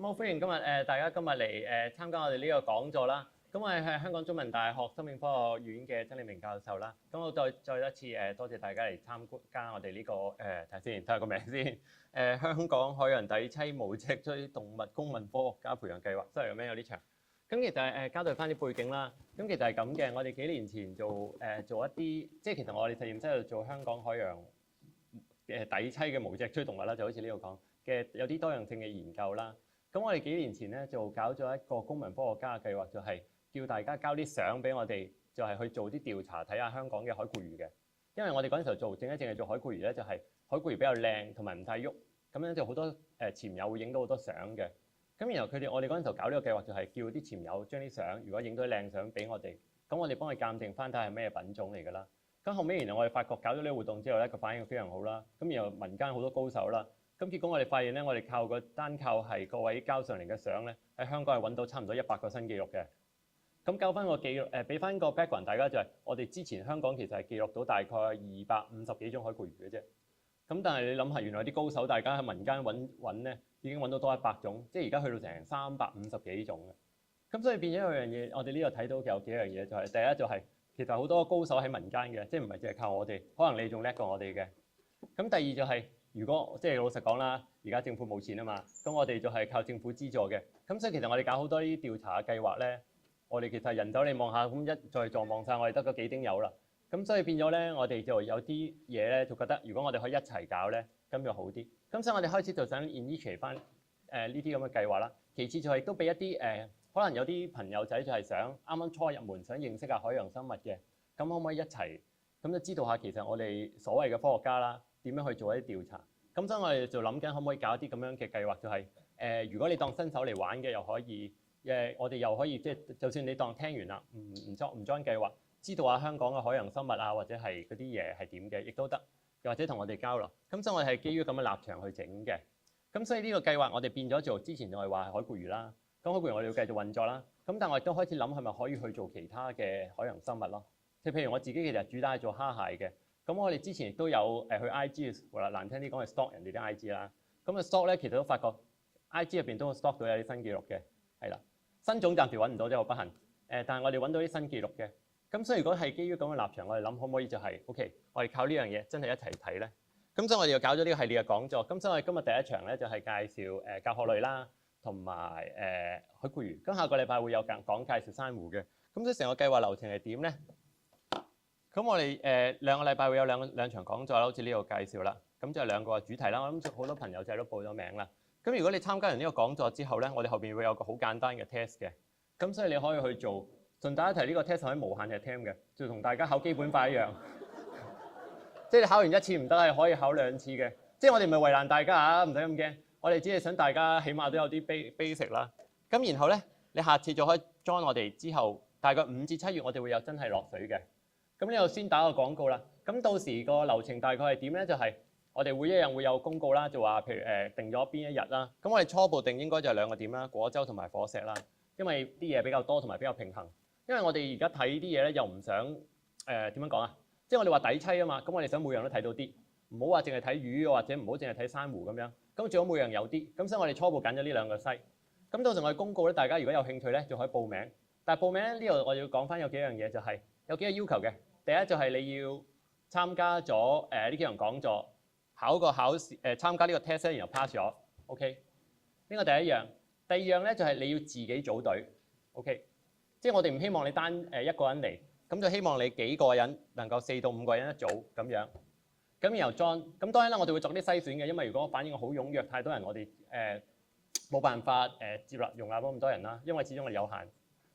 好歡迎大家今日嚟參加我哋呢個講座啦。咁我係香港中文大學生命科學院嘅曾理明教授啦。咁我再一次多謝大家嚟參加我哋呢個睇下個名先。香港海洋底棲無脊椎動物公民科學家培養計劃，雖然個名有啲長。咁其實交代翻啲背景啦。咁其實係咁嘅，我哋幾年前做一啲，即係其實我哋實驗室度做香港海洋底棲嘅無脊椎動物啦，就好似呢度講嘅有啲多樣性嘅研究啦。咁我哋幾年前咧就搞咗一個公民科學家嘅計劃，就係叫大家交啲相俾我哋，就係去做啲調查，睇下香港嘅海固魚嘅。因為我哋嗰陣時候做，淨係做海固魚咧，就係海固魚比較靚同埋唔太喐，咁樣就好多潛友會影到好多相嘅。咁然後我哋嗰陣時候搞呢個計劃，就係叫啲潛友將啲相，如果影到靚相俾我哋，咁我哋幫佢鑑定翻睇下係咩品種嚟㗎啦。咁後尾原來我哋發覺搞咗呢個活動之後咧，個反應非常好啦。咁然後民間好多高手啦。咁結果我哋發現咧，我哋單靠係各位交上嚟嘅相咧，喺香港係揾到差唔多100個新紀錄嘅。咁交翻個記錄，俾翻個 background 大家就係，我哋之前香港其實係記錄到大概250幾種海固魚嘅啫。咁但係你諗下，原來啲高手大家喺民間揾咧，已經揾到多100種，即係而家去到成350幾種嘅。咁所以變咗有樣嘢，我哋呢度睇到有幾樣嘢，就係第一就係其實好多高手喺民間嘅，即係唔係淨係靠我哋，可能你仲叻過我哋嘅。咁第二就係，如果即係老實講啦，而家政府冇錢啊嘛，咁我哋就係靠政府資助嘅。咁所以其實我哋搞好多呢啲調查嘅計劃咧，我哋其實人手你望下，咁一再撞望晒，我哋得嗰幾丁友啦。咁所以變咗咧，我哋就有啲嘢咧，就覺得如果我哋可以一齊搞咧，咁就好啲。咁所以我哋開始就想 initiate 翻呢啲咁嘅計劃啦。其次就係亦都俾一啲可能有啲朋友仔就係想啱啱初入門，想認識下海洋生物嘅，咁可唔可以一齊咁就知道下其實我哋所謂嘅科學家啦，點樣去做一啲調查？咁所以我哋就諗緊可唔可以搞一啲咁樣嘅計劃，就係如果你當新手嚟玩嘅，又可以我哋又可以即係就算你當聽完啦，唔 join 計劃，知道下香港嘅海洋生物啊，或者係嗰啲嘢係點嘅，亦都得，又或者同我哋交流。咁所以我哋係基於咁嘅立場去整嘅。咁所以呢個計劃我哋變咗做之前就係話係海固魚啦。咁海固魚我哋要繼續運作啦。咁但係我亦都開始諗係咪可以去做其他嘅海洋生物咯。即係譬如我自己其實主打係做蝦蟹嘅。咁我哋之前亦都有去 IG， 話難聽啲講係 stalk 人哋啲 IG 啦。咁啊 stalk 咧，其實都發覺 IG 入邊都 stalk 到有啲新紀錄嘅，係啦。新種暫時揾唔到啫，好不幸。但係我哋揾到啲新紀錄嘅。咁所以如果係基於咁嘅立場，我哋諗可唔可以就係 OK，我哋靠呢樣嘢真係一齊睇咧。咁所以我哋又搞咗呢個系列嘅講座。咁所以我哋今日第一場咧就係介紹教學類啦，同埋海固魚。咁下個禮拜會有講介紹珊瑚嘅。咁所以成個計劃流程係點咧？咁我哋兩個禮拜會有兩場講座啦，好似呢度介紹啦。咁就係2個主題啦。我諗好多朋友仔都報咗名啦。咁如果你參加完呢個講座之後咧，我哋後邊會有個好簡單嘅 test 嘅。咁所以你可以去做。順帶一提，呢個 test 可以無限日 attempt 嘅，就同大家考基本法一樣。即係你考完1次唔得，係可以考2次嘅。即係我哋唔係為難大家啊，唔使咁驚。我哋只係想大家起碼都有啲 basic 啦。咁然後咧，你下次就可以 join 我哋之後，大概5至7月我哋會有真係落水嘅。咁呢度先打個廣告啦。咁到時個流程大概係點咧？就係我哋一樣會有公告啦，就話譬如定咗邊一日啦。咁我哋初步定應該就係2個點啦，果洲同埋火石啦。因為啲嘢比較多同埋比較平衡。因為我哋而家睇啲嘢咧，又唔想點樣講啊？即係我哋話底棲啊嘛，咁我哋想每樣都睇到啲，唔好話淨係睇魚或者唔好淨係睇珊瑚咁樣。咁最好每樣有啲。咁所以我哋初步揀咗呢2個西。咁到時我哋公告咧，大家如果有興趣咧，就可以報名。但係報名咧，呢度我要講翻有幾樣嘢，就係有幾個要求嘅。第一就係你要參加咗呢幾場講座，考試參加呢個 test， 然後 pass 咗。OK， 呢個第一樣。第二樣咧就係你要自己組隊。OK。即係我哋唔希望你單一個人嚟，咁就希望你幾個人能夠4到5個人一組咁樣。咁然後 join，咁當然啦，我哋會作啲篩選嘅，因為如果反應好踴躍，太多人我哋冇辦法接納容納咁多人啦，因為始終我哋有限。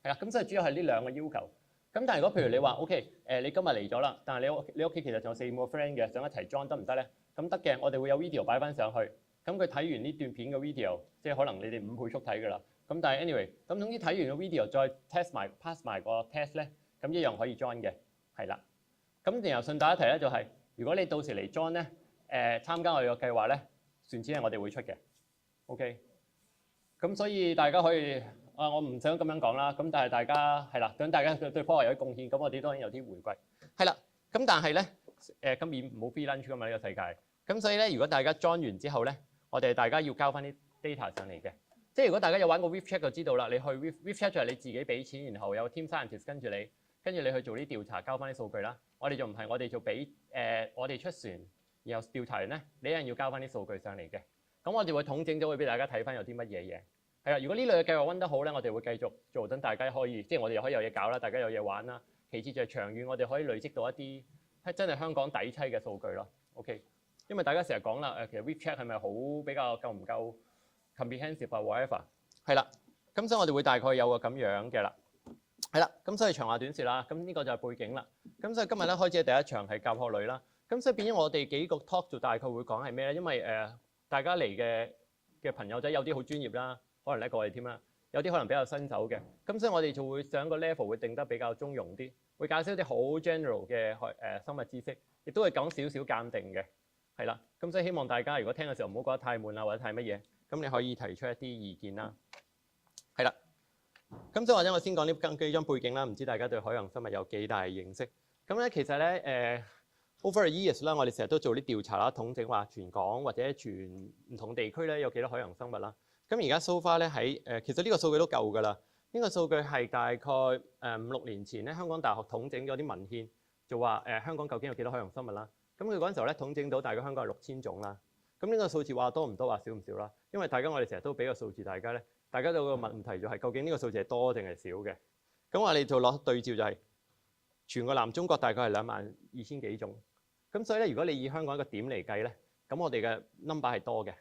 係啦，咁所以主要係呢2個要求。咁但係如果譬如你話 OK，你今日嚟咗啦，但係你屋企其實仲有4、5個 friend 嘅，想一齊 join 得唔得咧？咁得嘅，我哋會有 video 擺翻上去。咁佢睇完呢段片嘅 video， 即係可能你哋5倍速睇㗎啦。咁但係 anyway， 咁總之睇完個 video 再 pass 埋個 test 咧，咁一樣可以 join 嘅，係啦。咁然後順帶一提咧，就係如果你到時嚟 join 咧，參加我哋個計劃咧，船錢係我哋會出嘅 ，OK。咁所以大家可以我唔想咁樣講啦。咁但係大家係啦，等大家對科學有啲貢獻，咁我哋當然有啲回饋，係啦。咁但係咧今年冇 free lunch 㗎嘛，呢個世界。咁所以咧，如果大家 join 完之後咧，我哋大家要交翻啲 data 上嚟嘅。即係如果大家有玩過 WeChat 就知道啦，你去 WeChat 就係你自己俾錢，然後有 team scientist 跟住你去做啲調查，交翻啲數據啦。我哋就唔係，我哋就俾我哋出船，然後調查完咧，你一樣要交翻啲數據上嚟嘅。咁我哋會統整咗，會俾大家睇翻有啲乜嘢嘢。係啦，如果呢類嘅計劃温得好咧，我哋會繼續做，等大家可以，即係我哋又可以有嘢搞啦，大家有嘢玩啦。其次就係長遠，我哋可以累積到一啲真係香港底棲嘅數據咯。OK， 因為大家成日講啦，其實 WeChat 係咪好比較夠唔夠 comprehensive 啊 whatever？ 係啦，咁所以我哋會大概有個咁樣嘅啦。係啦，咁所以長話短説啦，咁呢個就係背景啦。咁所以今日咧開始第一場係教學類啦。咁所以變咗我哋幾個 talk 就大概會講係咩咧？因為大家嚟嘅朋友仔有啲好專業啦，可能叻過我哋添啦，有啲可能比較新手嘅。咁所以我哋就會上個 level 會定得比較中庸啲，會介紹一啲好 general 嘅生物知識，亦都會講少少鑑定嘅。係啦，咁所以希望大家如果聽嘅時候唔好覺得太悶啊，或者太乜嘢，咁你可以提出一啲意見啦。係啦。咁所以或者我先講啲幾張背景啦，唔知大家對海洋生物有幾大認識？咁咧其實咧over the years 啦，我哋成日都做啲調查啦，統整話全港或者全唔同地區咧有幾多海洋生物啦。咁而家 so far 咧喺其實呢個數據都夠㗎啦。呢個數據係大概5-6年前咧，香港大學統整咗啲文獻，就話香港究竟有幾多海洋生物啦。咁佢嗰陣時候咧統整到大概香港係6000種啦。咁呢個數字話多唔多話少唔少啦？因為大家我哋成日都俾個數字大家咧。大家有個問題就係究竟呢個數字係多定係少嘅？咁我哋就攞對照就係全個南中國大概係22000幾種。咁所以咧，如果你以香港一個點嚟計咧，咁我哋嘅 number 係多嘅。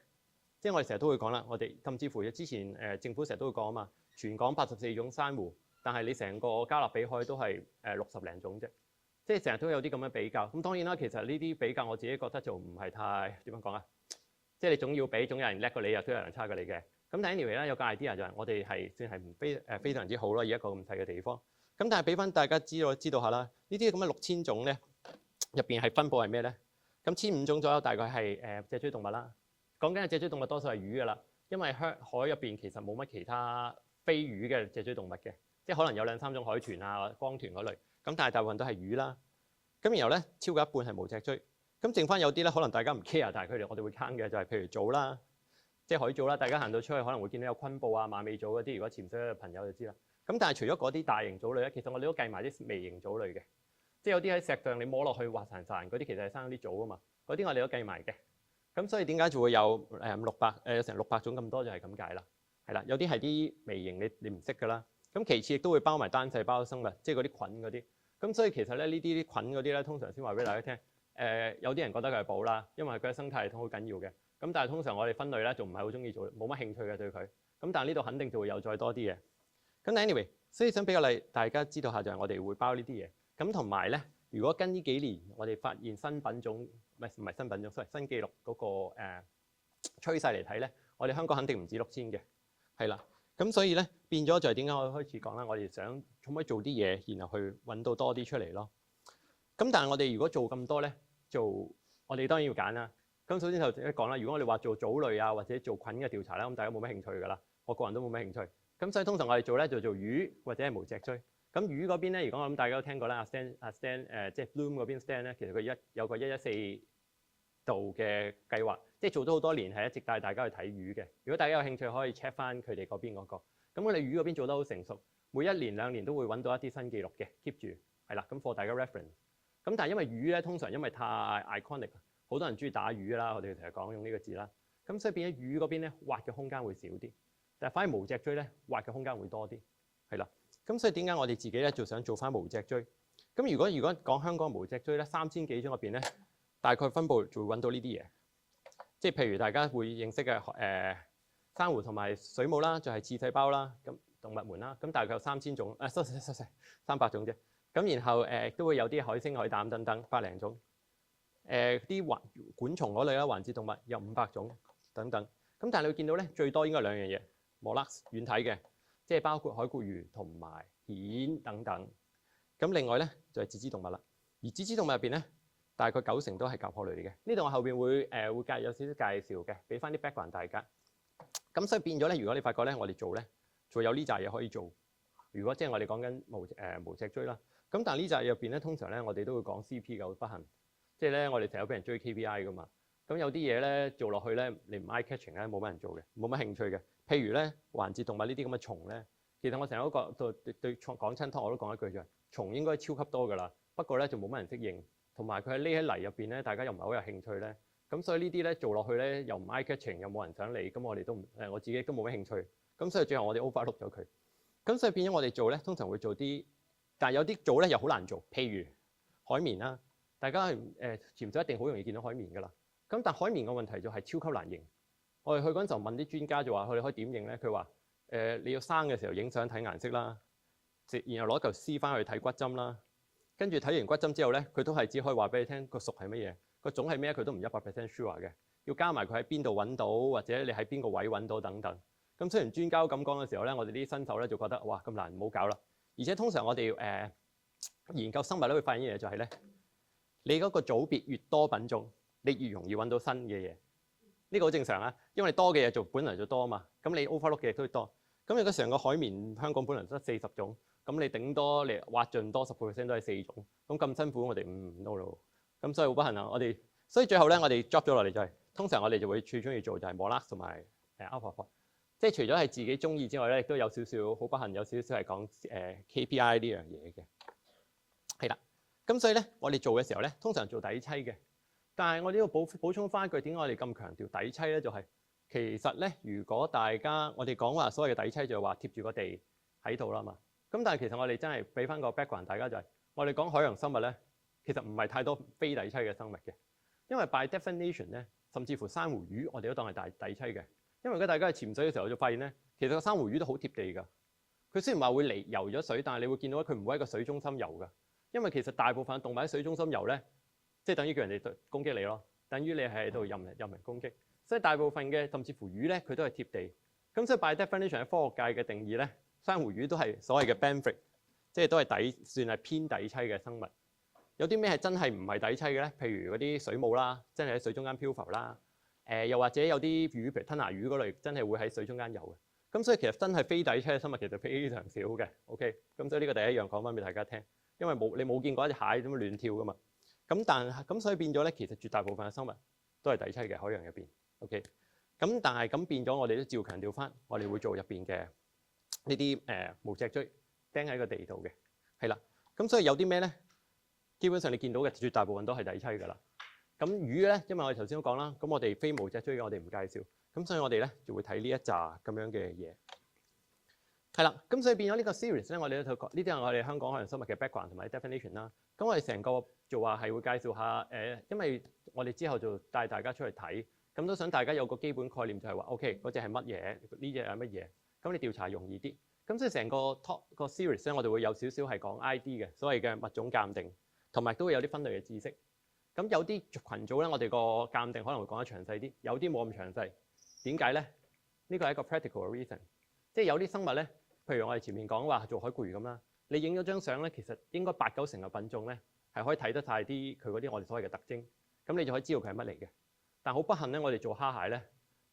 即係我哋成日都會講啦，我哋甚至乎之前政府成日都會講啊嘛，全港84種珊瑚，但係你成個加勒比海都係60零種啫。即係成日都有啲咁樣比較。咁當然啦，其實呢啲比較我自己覺得就唔係太點樣講啊。即係你總要比，總有人叻過你，又都有人差過你嘅。咁但係 anyway 咧，有個 idea 就係我哋係算係非常之好咯，以一個咁細嘅地方。咁但係俾翻大家知道下啦，呢啲咁嘅6000種咧，入邊係分佈係咩咧？咁1500種左右大概係脊椎動物啦。講緊嘅脊椎動物多數係魚㗎啦，因為海入邊其實冇乜其他非魚嘅脊椎動物嘅，即係可能有2-3種海豚啊、光豚嗰類。咁但係大部分都係魚啦。咁然後咧，超過一半係無脊椎。咁剩翻有啲咧，可能大家唔 care，但係我哋會 count 嘅就係譬如藻啦。即係海藻啦，大家行到出去可能會見到有昆布啊、馬尾藻嗰啲。如果潛水嘅朋友就知啦。咁但係除咗嗰啲大型藻類咧，其實我哋都計埋啲微型藻類嘅。即係有啲喺石上你摸落去滑潺潺嗰啲，其實係生啲藻啊嘛。嗰啲我哋都計埋嘅。咁所以點解就會有有成600種咁多就係咁解啦。係啦，有啲係啲微型你唔識㗎啦。咁其次亦都會包埋單細胞生物，即係嗰啲菌嗰啲。咁所以其實咧呢啲菌嗰啲咧，通常先話俾大家聽。有啲人覺得佢係寶啦，因為佢嘅生態系統好緊要嘅。咁但係通常我哋分類咧，就唔係好中意做，冇乜興趣嘅對佢。咁但係呢度肯定就會有再多啲嘢。咁但 anyway，所以想俾個例大家知道下，就係我哋會包呢啲嘢。咁同埋咧，如果跟呢幾年我哋發現新品種，唔係新品種，所謂新紀錄嗰個趨勢嚟睇咧，我哋香港肯定唔止6000嘅，係啦。咁所以咧變咗就係點解我開始講啦？我哋想可唔可以做啲嘢，然後去揾到多啲出嚟咯。咁但係我哋如果做咁多咧，我哋當然要揀啦。咁首先頭一講啦，如果我哋話做藻類啊或者做菌嘅調查咧，咁大家冇乜興趣㗎啦。我個人都冇乜興趣。咁所以通常我哋做咧就做魚或者係無脊椎。咁魚嗰邊咧，如果我諗大家都聽過啦，阿 Stan 即係 Bloom 嗰邊 Stan 咧，其實佢有個114度嘅計劃，即係做咗好多年，係一直帶大家去睇魚嘅。如果大家有興趣，可以 check 翻佢哋嗰邊嗰個。咁我哋魚嗰邊做得好成熟，每1年2年都會揾到一啲新紀錄嘅 keep 住，係啦。咁 for 大家 reference。咁但係因為魚咧，通常因為太 iconic，好多人中意打魚啦，我哋成日講用呢個字啦。咁所以變咗魚嗰邊咧，挖嘅空間會少啲，但係反而無脊椎咧，挖嘅空間會多啲，係啦。咁所以點解我哋自己咧就想做翻無脊椎？咁如果講香港無脊椎咧，3000幾種入邊咧，大概分佈就會揾到呢啲嘢，即係譬如大家會認識嘅珊瑚同埋水母啦，就係刺細胞啦，咁動物門啦，咁大概有3000種，300種啫。咁然後都會有啲海星、海膽等等100零種，啲管蟲嗰類啦，環節動物有500種等等。咁但係你會見到咧，最多應該係2樣嘢 ，mollusks 軟體嘅，即係包括海蠍魚同埋蜆等等。咁另外咧就係節肢動物啦，而節肢動物入邊咧，大概90%都係甲殼類嚟嘅。呢度我後邊會有少少介紹嘅，俾翻啲 background 大家。咁所以變咗咧，如果你發覺咧，我哋做咧，仲有呢扎嘢可以做。如果即係我哋講緊無脊椎啦。咁但係呢扎嘢入邊咧，通常咧我哋都會講 CP 嘅不幸，即係咧我哋成日俾人追 KPI 噶嘛。咁有啲嘢咧做落去咧，你唔 eye catching 咧，冇乜人做嘅，冇乜興趣嘅。譬如咧環節動物呢啲咁嘅蟲咧，其實我成日都講對講親湯我都講一句就係蟲應該超級多㗎啦，不過咧就冇乜人適應，同埋佢喺匿喺泥入邊咧，大家又唔係好有興趣咧。咁所以呢啲咧做落去咧又唔 eye catching，又冇人想理，咁我哋都我自己都冇乜興趣。咁所以最後我哋 overlook 咗佢。咁所以變咗我哋做咧，通常會做啲，但係有啲做咧又好難做，譬如海綿啦，大家潛水一定好容易見到海綿㗎啦。咁但海綿個問題就係超級難認。我哋去嗰陣時候問啲專家就話：佢哋可以點認咧？佢話你要生嘅時候影相睇顏色啦，然後攞嚿絲翻去睇骨針啦，跟住睇完骨針之後咧，佢都係只可以話俾你聽個屬係乜嘢，個種係咩，佢都唔100% sure 嘅。要加埋佢喺邊度揾到，或者你喺邊個位揾到等等。咁雖然專家咁講嘅時候咧，我哋啲新手咧就覺得哇咁難，唔好搞啦。而且通常我哋研究生物咧會發現一樣嘢就係咧，你嗰個組別越多品種，你越容易揾到新嘅嘢。呢個好正常啊，因為你多嘅嘢做本來就多啊嘛。咁你 overlook 嘅嘢都多。咁如果成個海綿香港本來得40種，咁你頂多你挖盡多10% 都係4種，咁辛苦我哋唔 no 咯。咁所以好不幸啊，我哋所以最後咧我哋 drop 咗落嚟就係，通常我哋就會最中意做就係 Monarch 同埋alpha，即係除咗係自己中意之外咧，亦都有少少好不幸，有少少係講KPI 呢樣嘢嘅。係啦，咁所以咧我哋做嘅時候咧，通常做底棲嘅。但係我哋要補充翻一句，點解我哋咁強調底棲咧？就係其實咧，如果大家我哋講話所謂嘅底棲就係話貼住個地喺度啦嘛。咁但係其實我哋真係俾翻個 background，大家就係我哋講海洋生物咧，其實唔係太多非底棲嘅生物嘅，因為 by definition 咧，甚至乎珊瑚魚我哋都當係大底棲嘅。因為如果大家去潛水嘅時候就發現咧，其實個珊瑚魚都好貼地㗎。佢雖然話會嚟游咗水，但係你會見到佢唔會喺個水中心游㗎。因為其實大部分動物喺水中心游咧，即係等於叫人哋攻擊你咯，等於你係喺度任人攻擊。所以大部分嘅甚至乎魚咧，佢都係貼地。咁所以 by definition 喺科學界嘅定義咧，珊瑚魚都係所謂嘅 benthic，即係都係算係偏底棲嘅生物。有啲咩係真係唔係底棲嘅咧？譬如嗰啲水母啦，真係喺水中間漂浮啦。又或者有啲魚，譬如吞拿魚嗰類，真係會喺水中間游嘅。咁所以其實真係非底棲嘅生物其實非常少嘅。OK，咁所以呢個第一樣講翻俾大家聽，因為你冇見過一隻蟹咁樣亂跳噶嘛。咁所以變咗咧，其實絕大部分嘅生物都係底棲嘅海洋入邊。OK，咁但係咁變咗，我哋都照強調翻，我哋會做入邊嘅呢啲無脊椎釘喺個地度嘅，係啦。咁所以有啲咩咧？基本上你見到嘅絕大部分都係底棲㗎啦。咁魚咧，因為我哋頭先都講啦，咁我哋非無脊椎嘅我哋唔介紹，咁所以我哋咧就會睇呢一紮咁樣嘅嘢。係啦，咁所以變咗呢個 series 咧，我哋都睇呢啲係我哋香港海洋生物嘅 background 同埋 definition 啦。咁我哋成個做話係會介紹下因為我哋之後就帶大家出去睇，咁都想大家有個基本概念就係話 OK 嗰隻係乜嘢，呢隻係乜嘢，咁你調查容易啲。咁所以成個 talk 個 series 咧，我哋會有少少係講 ID 嘅，所謂嘅物種鑑定，同埋都會有啲分類嘅知識。咁有啲群組咧，我哋個鑑定可能會講得詳細啲，有啲冇咁詳細。點解咧？呢個係一個 practical reason，即係有啲生物咧，譬如我哋前面講話做海龜咁啦，你影咗張相咧，其實應該8、9成嘅品種咧係可以睇得晒啲佢嗰啲我哋所謂嘅特徵，咁你就可以知道佢係乜嚟嘅。但好不幸咧，我哋做蝦蟹咧，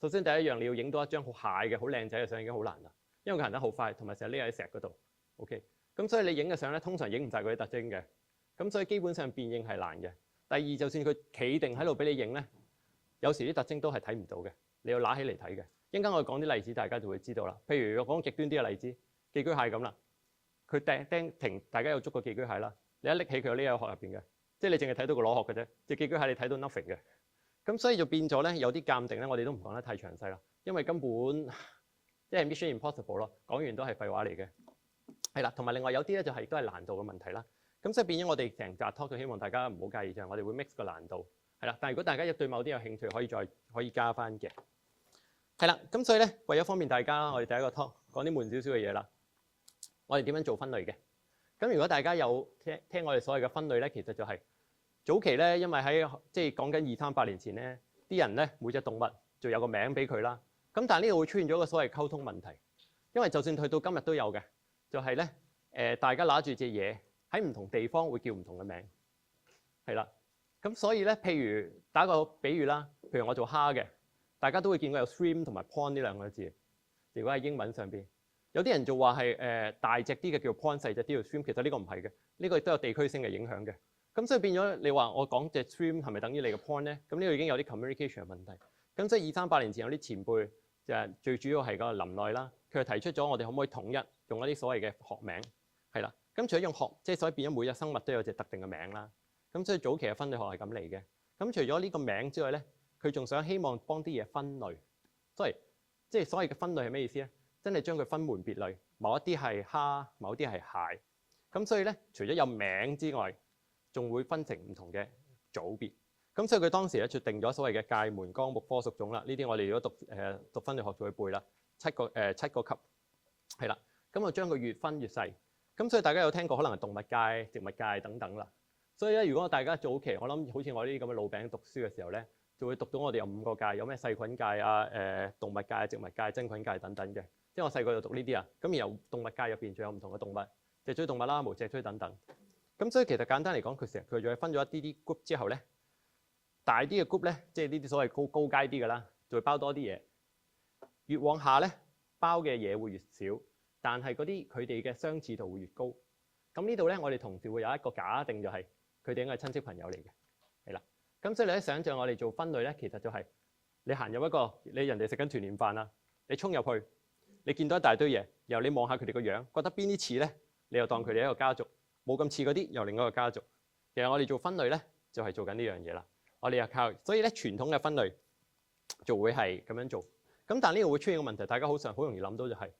首先第一樣你要影到一張好蟹嘅好靚仔嘅相已經好難啦，因為佢行得好快，同埋成日匿喺石嗰度。OK，咁所以你影嘅相咧，通常影唔晒佢啲特徵嘅，咁所以基本上辨認係難嘅。第二，就算佢企定喺度俾你影咧，有時啲特徵都係睇唔到嘅，你要揦起嚟睇嘅。一陣間我講啲例子，大家就會知道啦。譬如我講極端啲嘅例子，寄居蟹咁啦，佢釘停，大家有捉過寄居蟹啦。你一拎起佢匿喺殼入邊嘅，即係你淨係睇到個螺殼嘅啫。隻寄居蟹你睇到 nothing 嘅，咁所以就變咗咧，有啲鑑定咧，我哋都唔講得太詳細啦，因為根本即係 mission impossible 咯，講完都係廢話嚟嘅。係啦，同埋另外有啲咧就係都係難度嘅問題啦。咁所以變咗我哋成集 talk 就希望大家唔好介意，就係我哋會 mix 個難度，係啦。但係如果大家對某啲有興趣，可以加翻嘅，係啦。咁所以咧，為咗方便大家，我哋第一個 talk 講啲悶少少嘅嘢啦。我哋點樣做分類嘅？咁如果大家有聽我哋所謂嘅分類咧，其實就係早期咧，因為喺即係講緊2、3百年前咧，啲人咧每隻動物就有個名俾佢啦。咁但係呢度會出現咗一個所謂溝通問題，因為就算去到今日都有嘅，就係咧大家拿住隻嘢。喺唔同地方會叫唔同嘅名，係啦。咁所以咧，譬如打個比喻啦，譬如我做蝦嘅，大家都會見過有 shrimp 同埋 prawn 呢兩個字。如果喺英文上邊，有啲人就話係大隻啲嘅叫 prawn，細隻啲叫 shrimp。其實呢個唔係嘅，呢個亦都有地區性嘅影響嘅。咁所以變咗你話我講隻 stream 係咪等於你嘅 point 咧？咁呢度已經有啲 communication 嘅問題。咁即係200-300年前有啲前輩就係最主要係個林內啦，佢就提出咗我哋可唔可以統一用一啲所謂嘅學名係啦。咁除咗用學，即係所以變咗每隻生物都有隻特定嘅名啦。咁所以早期嘅分類學係咁嚟嘅。咁除咗呢個名之外咧，佢仲想希望幫啲嘢分類。即係所謂嘅分類係咩意思咧？真係將佢分門別類，某一啲係蝦，某一啲係蟹。咁所以咧，除咗有名之外，仲會分成唔同嘅組別。咁所以佢當時咧就定咗所謂嘅界門綱目科屬種啦。呢啲我哋如果讀分類學就會背啦。七個級係啦。咁就將佢越分越細。咁所以大家有聽過可能係動物界、植物界等等啦。所以咧，如果大家早期我諗好似我呢啲咁嘅老餅讀書嘅時候咧，就會讀到我哋有5個界，有咩細菌界啊、動物界、植物界、真菌界等等嘅。即係我細個就讀呢啲啊。咁然後動物界入邊仲有唔同嘅動物，脊椎動物啦、無脊椎等等。咁所以其實簡單嚟講，佢就係分咗一啲 group 之後咧，大啲嘅 group 咧，即係呢啲所謂高階啲嘅啦，就會包多啲嘢。越往下咧，包嘅嘢會越少，但係嗰啲佢哋嘅相似度會越高。咁呢度咧，我哋同時會有一個假定，就係佢哋應該係親戚朋友嚟嘅，係啦。咁所以你喺想像我哋做分類咧，其實就係你行入一個你人哋食緊團年飯啦，你衝入去，你見到一大堆嘢，然後你望下佢哋個樣，覺得邊啲似咧，你又當佢哋一個家族。冇咁似嗰啲，又另一個家族。其實我哋做分類咧，就係做緊呢樣嘢啦。我哋又靠，所以咧傳統嘅分類就會係咁樣做。咁但係呢個會出現個問題，大家好容易諗到就係，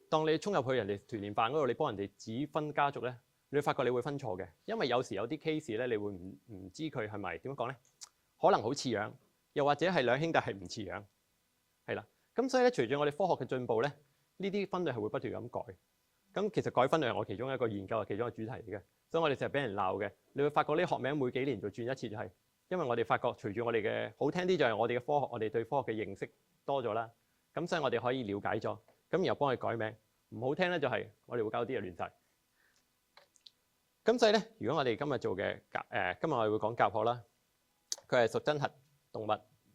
當你衝入去人哋團年飯嗰度，你幫人哋指分家族咧，你會發覺你會分錯嘅，因為有時有啲 case 咧，你會唔知佢係咪點樣講咧？可能好似樣，又或者係兩兄弟係唔似樣，係啦。咁所以咧，隨住我哋科學嘅進步咧，呢啲分類係會不斷咁改。咁其實改分類係我其中一個研究嘅其中一個主題嚟嘅，所以我哋成日俾人鬧嘅。你會發覺呢學名每幾年就轉一次，就係因為我哋發覺隨住我哋嘅好聽啲就係我哋嘅科學，我哋對科學嘅認識多咗啦。咁所以我哋可以了解咗，咁然後幫佢改名。唔好聽咧就係我哋會搞啲嘢亂晒。咁所以咧，如果我哋今日做嘅今日我哋會講甲殼啦，佢係屬真核動物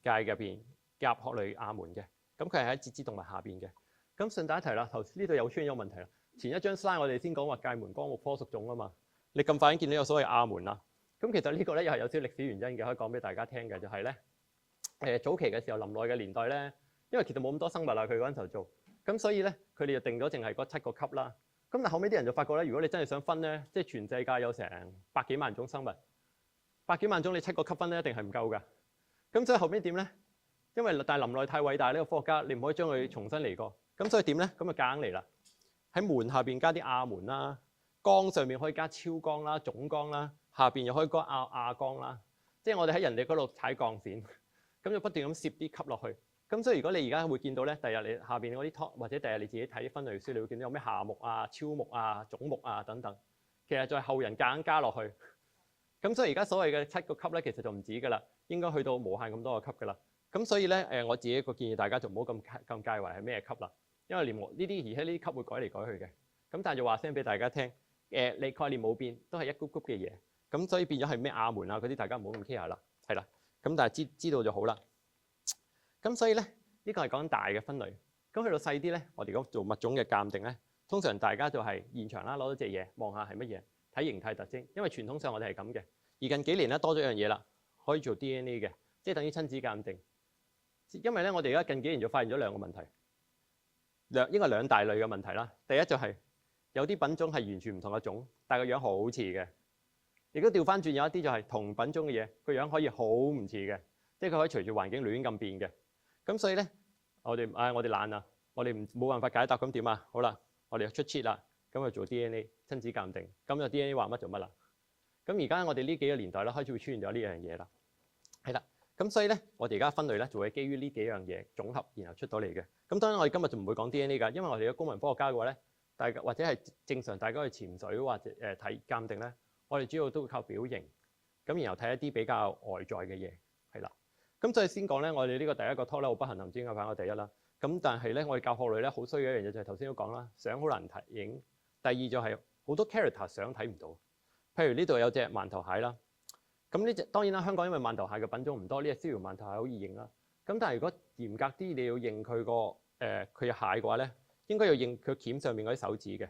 界入邊甲殼類亞門嘅，咁佢係喺節肢動物下邊嘅。咁順帶一提啦，頭先呢度有出現咗問題啦。前一張 slide 我哋先講話界門綱目科屬種啊嘛，你咁快已經見到有所謂亞門啦。咁其實呢個咧又係有少少歷史原因嘅，可以講俾大家聽嘅，就係咧早期嘅時候林內嘅年代咧，因為其實冇咁多生物啦，佢嗰陣時候做，咁所以咧佢哋就定咗淨係嗰7個級啦。咁但後尾啲人就發覺咧，如果你真係想分咧，即係全世界有成百幾萬種生物，100幾萬種你7個級分咧一定係唔夠㗎。咁所以後尾點咧？因為但係林內太偉大呢個科學家，你唔可以將佢重新嚟過。咁所以點咧？咁就夾硬嚟啦。喺門下邊加啲亞門啦，綱上面可以加超綱啦、總綱啦，下邊又可以加亞綱啦。即係我哋喺人哋嗰度踩鋼線，咁就不斷咁攝啲級落去。咁所以如果你而家會見到咧，第日你下邊嗰啲 talk 或者第日你自己睇啲分類書，你會見到有咩下目啊、超目啊、總目啊等等。其實就係後人夾硬加落去。咁所以而家所謂嘅7個級咧，其實就唔止㗎啦，應該去到無限咁多個級㗎啦。咁所以咧我自己個建議大家就唔好咁介懷係咩級啦。因為連呢啲，而且呢啲級會改嚟改去嘅，咁但係就話聲俾大家聽，你概念冇變，都係一谷谷嘅嘢，咁所以變咗係咩亞門啊嗰啲，大家唔好咁 care 啦，係啦，咁但係知道就好啦。咁所以咧，呢個係講大嘅分類，咁去到細啲咧，我哋講做物種嘅鑑定咧，通常大家就係現場啦，攞到隻嘢望下係乜嘢，睇形態特徵，因為傳統上我哋係咁嘅，而近幾年咧多咗一樣嘢啦，可以做 DNA 嘅，即係等於親子鑑定，因為咧我哋而家近幾年就發現咗2個問題。應該2大類嘅問題啦。第一就係有啲品種係完全唔同嘅種，但係個樣好似嘅。亦都調翻轉有一啲就係同品種嘅嘢，個樣可以好唔似嘅，即係佢可以隨住環境亂咁變嘅。咁所以咧，我哋懶啊，我哋冇辦法解答，咁點啊？好啦，我哋出 cheat 啦，咁去做 DNA 親子鑑定，咁就 DNA 話乜做乜啦。咁而家我哋呢幾個年代咧開始會出現咗呢樣嘢啦，係啦。咁所以咧，我哋而家分類咧就會基於呢幾樣嘢總合，然後出到嚟嘅。咁當然我哋今日就唔會講 DNA 㗎，因為我哋嘅公民科學家嘅話咧，大家或者係正常大家去潛水或者睇鑑定咧，我哋主要都會靠表型，咁然後睇一啲比較外在嘅嘢，係啦。咁所以先講咧，我哋呢個第一個 talk 咧好不幸，唔知點解排我第一啦。咁但係咧，我哋教學類咧好衰嘅一樣嘢就係頭先都講啦，相好難睇影。第二就係好多 character 相睇唔到，譬如呢度有隻饅頭蟹啦。咁呢隻當然啦，香港因為饅頭蟹嘅品種唔多，呢隻逍遙饅頭蟹好易認啦。咁但係如果嚴格啲，你要認佢個佢嘅蟹嘅話咧，應該要認佢鉗上面嗰啲手指嘅。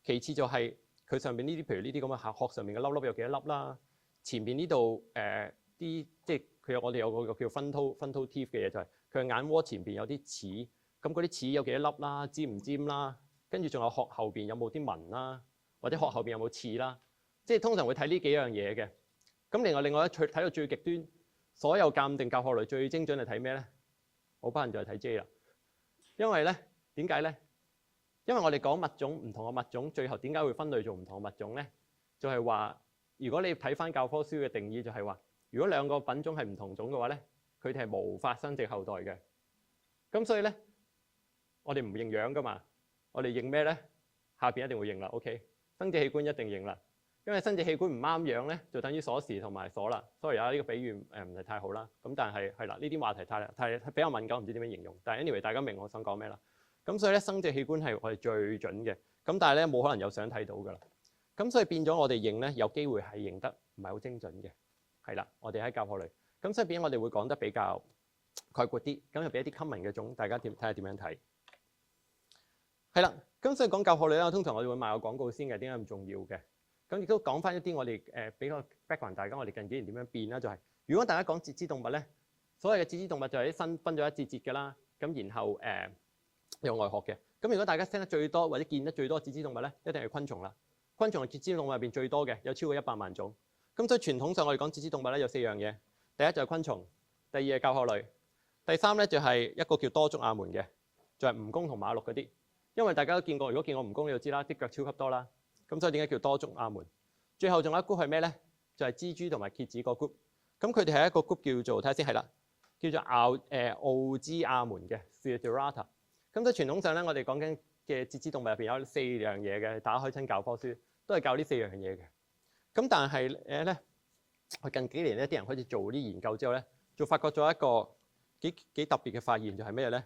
其次就係佢上面呢啲，譬如呢啲咁嘅殼上面嘅粒粒有幾多粒啦。前邊呢度啲即係我哋有個叫 frontal teeth 嘅嘢，就係佢眼窩前邊有啲齒，咁嗰啲齒有幾多粒啦，尖唔尖啦，跟住仲有殼後邊有冇啲紋啦，或者殼後邊有冇刺啦，即係通常會睇呢幾樣嘢嘅。咁另外咧，睇到最極端，所有鑑定教學類最精準係睇咩咧？好不幸就係睇 J 啦，因為咧點解咧？因為我哋講物種唔同嘅物種，最後點解會分類做唔同嘅物種咧？就係話，如果你睇翻教科書嘅定義，就係話，如果兩個品種係唔同種嘅話咧，佢哋係無法生殖後代嘅。咁所以咧，我哋唔認樣噶嘛，我哋認咩咧？下邊一定會認啦。OK， 生殖器官一定認啦。因為生殖器官唔啱樣咧，就等於鎖匙同埋鎖啦。Sorry 啊，呢個比喻唔係太好啦。咁但係係啦，呢啲話題太比較敏感，唔知點樣形容。但係 anyway，大家明我想講咩啦？咁所以咧，生殖器官係我哋最準嘅。咁但係咧，冇可能有相睇到㗎啦。咁所以變咗我哋認咧，有機會係認得唔係好精準嘅。係啦，我哋喺教學類。咁所以變咗我哋會講得比較概括啲。咁就俾一啲 common 嘅種，大家睇下點樣睇。係啦，咁所以講教學類咧，通常我哋會賣個廣告先嘅，點解咁重要嘅？咁亦都講翻一啲我哋比較 background，大家我哋近幾年點樣變啦？就係如果大家講節肢動物咧，所謂嘅節肢動物就係啲分咗一節節嘅啦。咁然後有外殼嘅。咁如果大家聽得最多或者見得最多節肢動物咧，一定係昆蟲啦。昆蟲係節肢動物入邊最多嘅，有超過100萬種。咁所以傳統上我哋講節肢動物咧有4樣嘢，第一就係昆蟲，第二係教學類，第三咧就係一個叫多足亞門嘅，就係蜈蚣同馬鹿嗰啲。因為大家都見過，如果見過蜈蚣你就知啦，啲腳超級多啦。咁所以點解叫多足亞門？最後仲有一 group 係咩咧？就係蜘蛛同埋蠍子個 group。咁佢哋係一個 group 叫做睇下先係啦，叫做奧茲亞門嘅 Physeterata。咁所以傳統上咧，我哋講緊嘅節肢動物入邊有4樣嘢嘅，打開親教科書都係教呢4樣嘢嘅。咁但係咧，我近幾年咧啲人開始做啲研究之後咧，就發覺咗一個幾特別嘅發現，就係咩咧？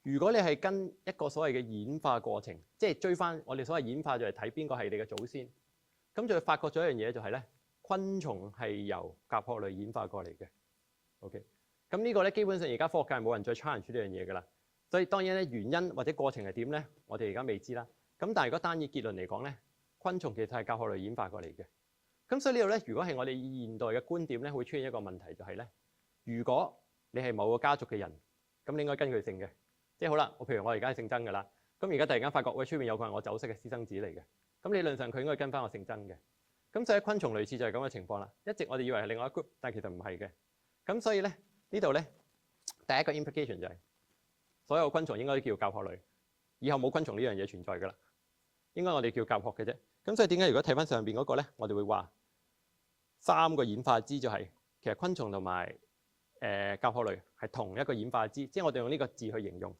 如果你係跟一個所謂嘅演化過程，即係追翻我哋所謂演化，就係睇邊個係你嘅祖先。咁就發覺咗一樣嘢，就係咧，昆蟲係由甲殼類演化過嚟嘅。OK， 咁呢個咧基本上而家科學界冇人再 challenge 呢樣嘢㗎啦。所以當然咧，原因或者過程係點咧，我哋而家未知啦。咁但係如果單以結論嚟講咧，昆蟲其實係甲殼類演化過嚟嘅。咁所以呢度咧，如果係我哋現代嘅觀點咧，會出現一個問題，就係咧，如果你係某個家族嘅人，咁你應該跟佢姓嘅。即係好啦，譬如我而家係姓曾㗎啦，咁而家突然間發覺，喂，出面有個係我走失嘅私生子嚟嘅，咁理論上佢應該跟翻我姓曾嘅。咁所以昆蟲類似就係咁嘅情況啦。一直我哋以為係另外一 group，但係其實唔係嘅。咁所以咧，呢度咧第一個 implication 就係所有昆蟲應該叫甲殼類，以後冇昆蟲呢樣嘢存在㗎啦，應該我哋叫甲殼嘅啫。咁所以點解如果睇翻上邊嗰個咧，我哋會話3個演化支就係其實昆蟲同埋甲殼類係同一個演化支，即係我哋用呢個字去形容。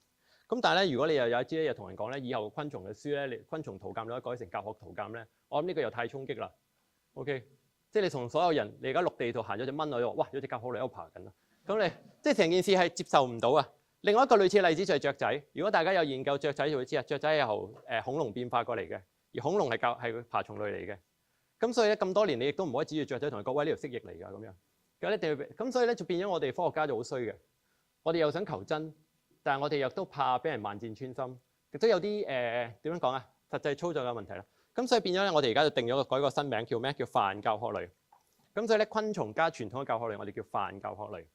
咁但係咧，如果你又有一支咧，又同人講咧，以後昆蟲嘅書咧，你昆蟲圖鑑你可以改成甲殼圖鑑咧，我諗呢個又太衝擊啦。OK， 即係你同所有人，你而家陸地度行咗隻蚊，我就話哇，有隻甲殼類喺度爬緊啦。咁你即係成件事係接受唔到啊。另外一個類似嘅例子就係雀仔。如果大家有研究雀仔就會知啊，雀仔係由恐龍變化過嚟嘅，而恐龍係爬蟲類嚟嘅。咁所以咧咁多年你亦都唔可以指住雀仔同佢講，喂，呢條蜥蜴嚟㗎咁樣。咁所以咧就變咗我哋科學家就好衰嘅。我哋又想求真，但係我哋又都怕俾人萬箭穿心，亦都有啲點樣講啊？實際操作嘅問題啦。咁所以變咗咧，我哋而家就定咗改個新名叫咩？叫泛甲殼類。咁所以咧，昆蟲加傳統嘅甲殼類，我哋叫泛甲殼類。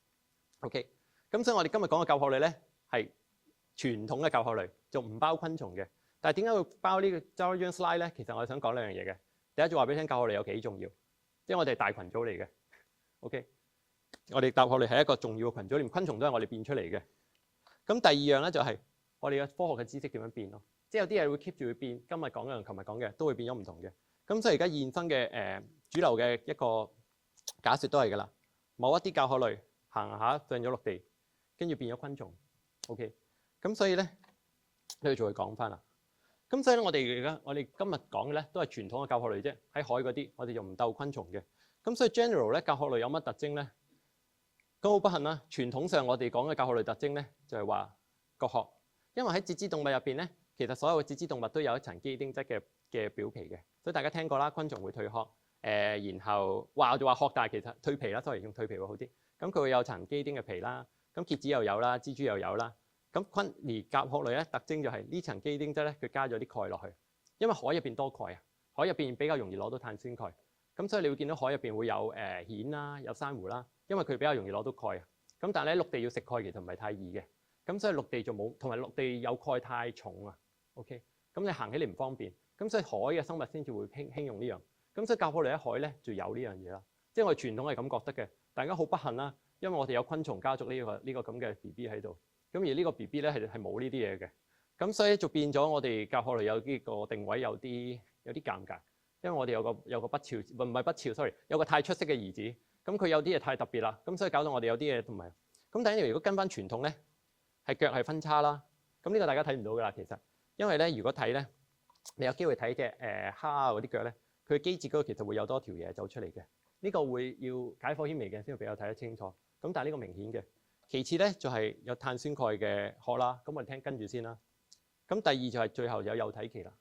OK。咁所以我哋今日講嘅甲殼類咧係傳統嘅甲殼類，就唔包昆蟲嘅。但係點解會包呢個張 slide 咧？其實我係想講兩樣嘢嘅。第一就話俾你聽，甲殼類有幾重要，即係我哋係大群組嚟嘅。OK。我哋甲殼類係一個重要嘅群組，連昆蟲都係我哋變出嚟嘅。咁第二樣咧就係我哋嘅科學嘅知識點樣變咯，即係有啲嘢會 keep 住會變，今日講嘅同琴日講嘅都會變咗唔同嘅。咁所以而家現生嘅主流嘅一個假設都係㗎啦，某一啲甲殼類行下上咗陸地，跟住變咗昆蟲。OK， 咁所以咧你再講翻啦。咁所以咧我哋今日講嘅咧都係傳統嘅甲殼類啫，喺海嗰啲我哋就唔鬥昆蟲嘅。咁所以 general 咧甲殼類有乜特徵咧？咁好不幸啦，傳統上我哋講嘅甲殼類特徵咧，就係話個殼，因為喺節肢動物入邊咧，其實所有嘅節肢動物都有一層基丁質嘅表皮嘅，所以大家聽過啦，昆蟲會蛻殼，然後話就話殼，但係其實蛻皮啦，sorry，用蛻皮會好啲。咁佢會有層基丁嘅皮啦，咁蠍子又有啦，蜘蛛又有啦。咁而甲殼類咧特徵就係呢層基丁質咧，佢加咗啲鈣落去，因為海入邊多鈣啊，海入邊比較容易攞到碳酸鈣。咁所以你會見到海入邊會有蜆啦，有珊瑚啦，因為佢比較容易攞到鈣啊。咁但係咧陸地要食鈣其實唔係太易嘅，咁所以陸地就冇，同埋陸地有鈣太重啊。OK， 咁你行起嚟唔方便，咁所以海嘅生物先至會輕用呢樣。咁所以教學類喺海咧就有呢樣嘢啦。即係我哋傳統係咁覺得嘅，大家好不幸啦，因為我哋有昆蟲家族呢個咁嘅 BB 喺度，咁而呢個 BB 咧係冇呢啲嘢嘅，咁所以就變咗我哋教學類有呢個定位有啲尷尬，因為我哋有個不肖，唔係不肖 ，sorry， 有個太出色嘅兒子，咁佢有啲嘢太特別啦，咁所以搞到我哋有啲嘢同埋，咁第一如果跟翻傳統咧，係腳係分叉啦，咁呢個大家睇唔到噶啦，其實，因為咧如果睇咧，你有機會睇隻蝦嗰啲腳咧，佢機節嗰度其實會有多條嘢走出嚟嘅。呢個會要解剖纖維嘅先會比較睇得清楚，咁但係呢個明顯嘅。其次咧就係有碳酸鈣嘅殼啦，咁我哋聽跟住先啦。咁第二就係最後有幼體期啦。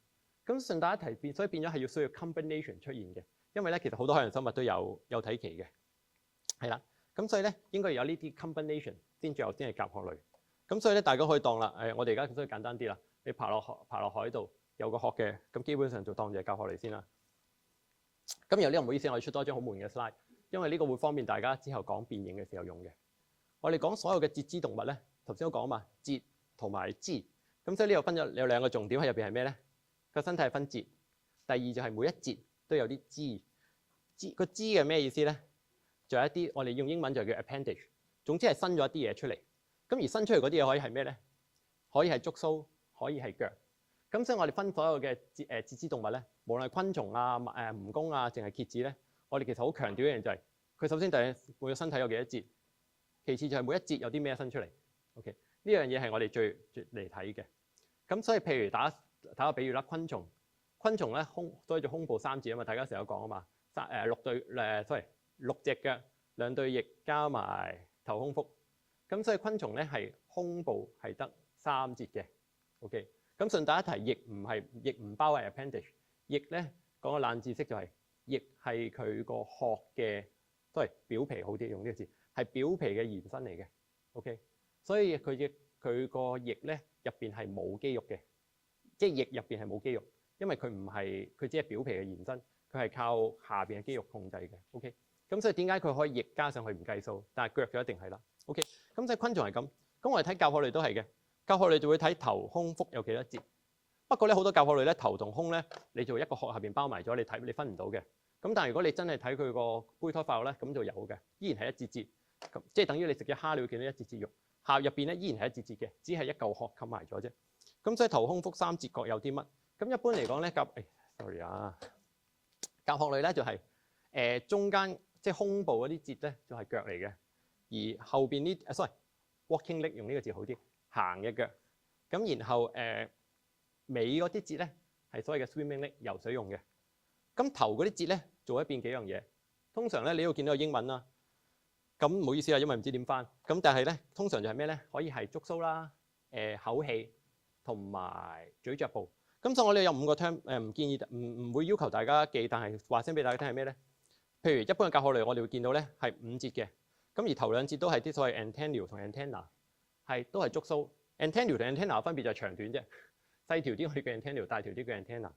咁順帶一提，所以變咗係要需要 combination 出現嘅，因為咧其實好多海洋生物都有幼體期嘅，係啦。咁所以咧應該有呢啲 combination 先最後先係甲殼類。咁所以咧大家可以當啦，我哋而家所以簡單啲啦，你爬落海度有個殼嘅，咁基本上就當住係甲殼類先啦。咁由呢個唔好意思，我哋出多張好悶嘅 slide， 因為呢個會方便大家之後講變形嘅時候用嘅。我哋講所有嘅節肢動物咧，頭先都講啊嘛，節同埋肢。咁所以呢度分咗有兩個重點喺入邊係咩咧？個身體係分節，第二就係每一節都有啲肢。個肢嘅咩意思咧？仲有一啲我哋用英文就叫 appendage， 總之係伸咗一啲嘢出嚟。咁而伸出嚟嗰啲嘢可以係咩咧？可以係觸鬚，可以係腳。咁所以我哋分所有嘅節肢動物咧，無論係昆蟲啊、蜈蚣啊，淨係蠍子咧，我哋其實好強調一樣就係，佢首先第一每個身體有幾多節，其次就係每一節有啲咩伸出嚟。OK， 呢樣嘢係我哋最嚟睇嘅。咁所以譬如打個比喻啦，昆蟲咧所以做胸部三節啊嘛，大家成日講啊嘛，6隻腳2對翼加埋頭胸腹。咁所以昆蟲咧係胸部係得3節嘅。OK。咁順帶一提，翼唔包係 appendage， 翼咧講個冷知識就係、是，翼係佢個殼嘅，都係表皮好啲用呢個字，係表皮嘅延伸嚟嘅。OK， 所以佢個翼咧入邊係冇肌肉嘅，即係翼入邊係冇肌肉，因為佢只係表皮嘅延伸，佢係靠下邊嘅肌肉控制嘅。OK， 咁所以點解佢可以翼加上去唔計數，但係腳就一定係啦。OK， 咁所以昆蟲係咁，咁我哋睇甲殼類都係嘅。甲殼類就會睇頭、胸、腹有幾多節。不過咧好多甲殼類咧頭同胸咧，你做一個殼下邊包埋咗，你分唔到嘅。咁但係如果你真係睇佢個胚胎化學咧，咁就有嘅，依然係一節節。咁即係等於你食隻蝦，你會見到一節節肉，下入邊咧依然係一節節嘅，只係一嚿殼冚埋咗啫。咁所以頭、胸、腹3節各有啲乜？咁一般嚟講咧，甲殼類咧就係中間即係胸部嗰啲節咧就係腳嚟嘅，而後邊呢walking leg 用呢個字好啲。行嘅腳，咁然後尾嗰啲節咧係所謂嘅 swimming leg 游水用嘅。咁頭嗰啲節咧做一邊幾樣嘢，通常咧你要見到個英文啦。咁唔好意思啊，因為唔知點翻。咁但係咧通常就係咩咧？可以係觸鬚啦、口氣同埋咀嚼部。咁所以我哋有5個 term， 唔建議唔會要求大家記，但係話聲俾大家聽係咩咧？譬如一般嘅甲殼類，我哋會見到咧係5節嘅。咁而頭2節都係啲所謂 antennule 同 antenna。都係觸鬚 ，antennule 同 antenna 嘅分別就係長短啫。細條啲我哋叫 antennule， 大條啲叫 antenna。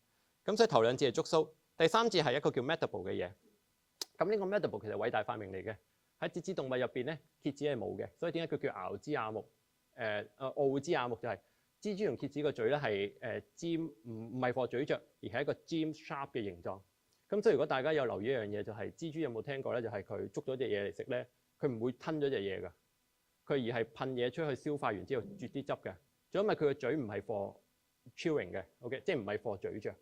咁所以頭2節係觸鬚，第3節係一個叫 mandible 嘅嘢。咁呢個 mandible 其實偉大發明嚟嘅。喺節肢動物入邊咧，蠍子係冇嘅，所以點解佢叫獒之亞目？澳之亞目就係蜘蛛同蠍子個嘴咧係尖，唔係 for咀嚼，而係一個尖 sharp 嘅形狀。咁所以如果大家有留意一樣嘢，就係蜘蛛有冇聽過咧？就係佢捉咗隻嘢嚟食咧，佢唔會吞咗隻嘢㗎。佢而係噴嘢出去消化完之後啜啲汁嘅，仲因為佢個嘴唔係 for chewing 嘅 ，OK， 即係唔係 for 咀嚼。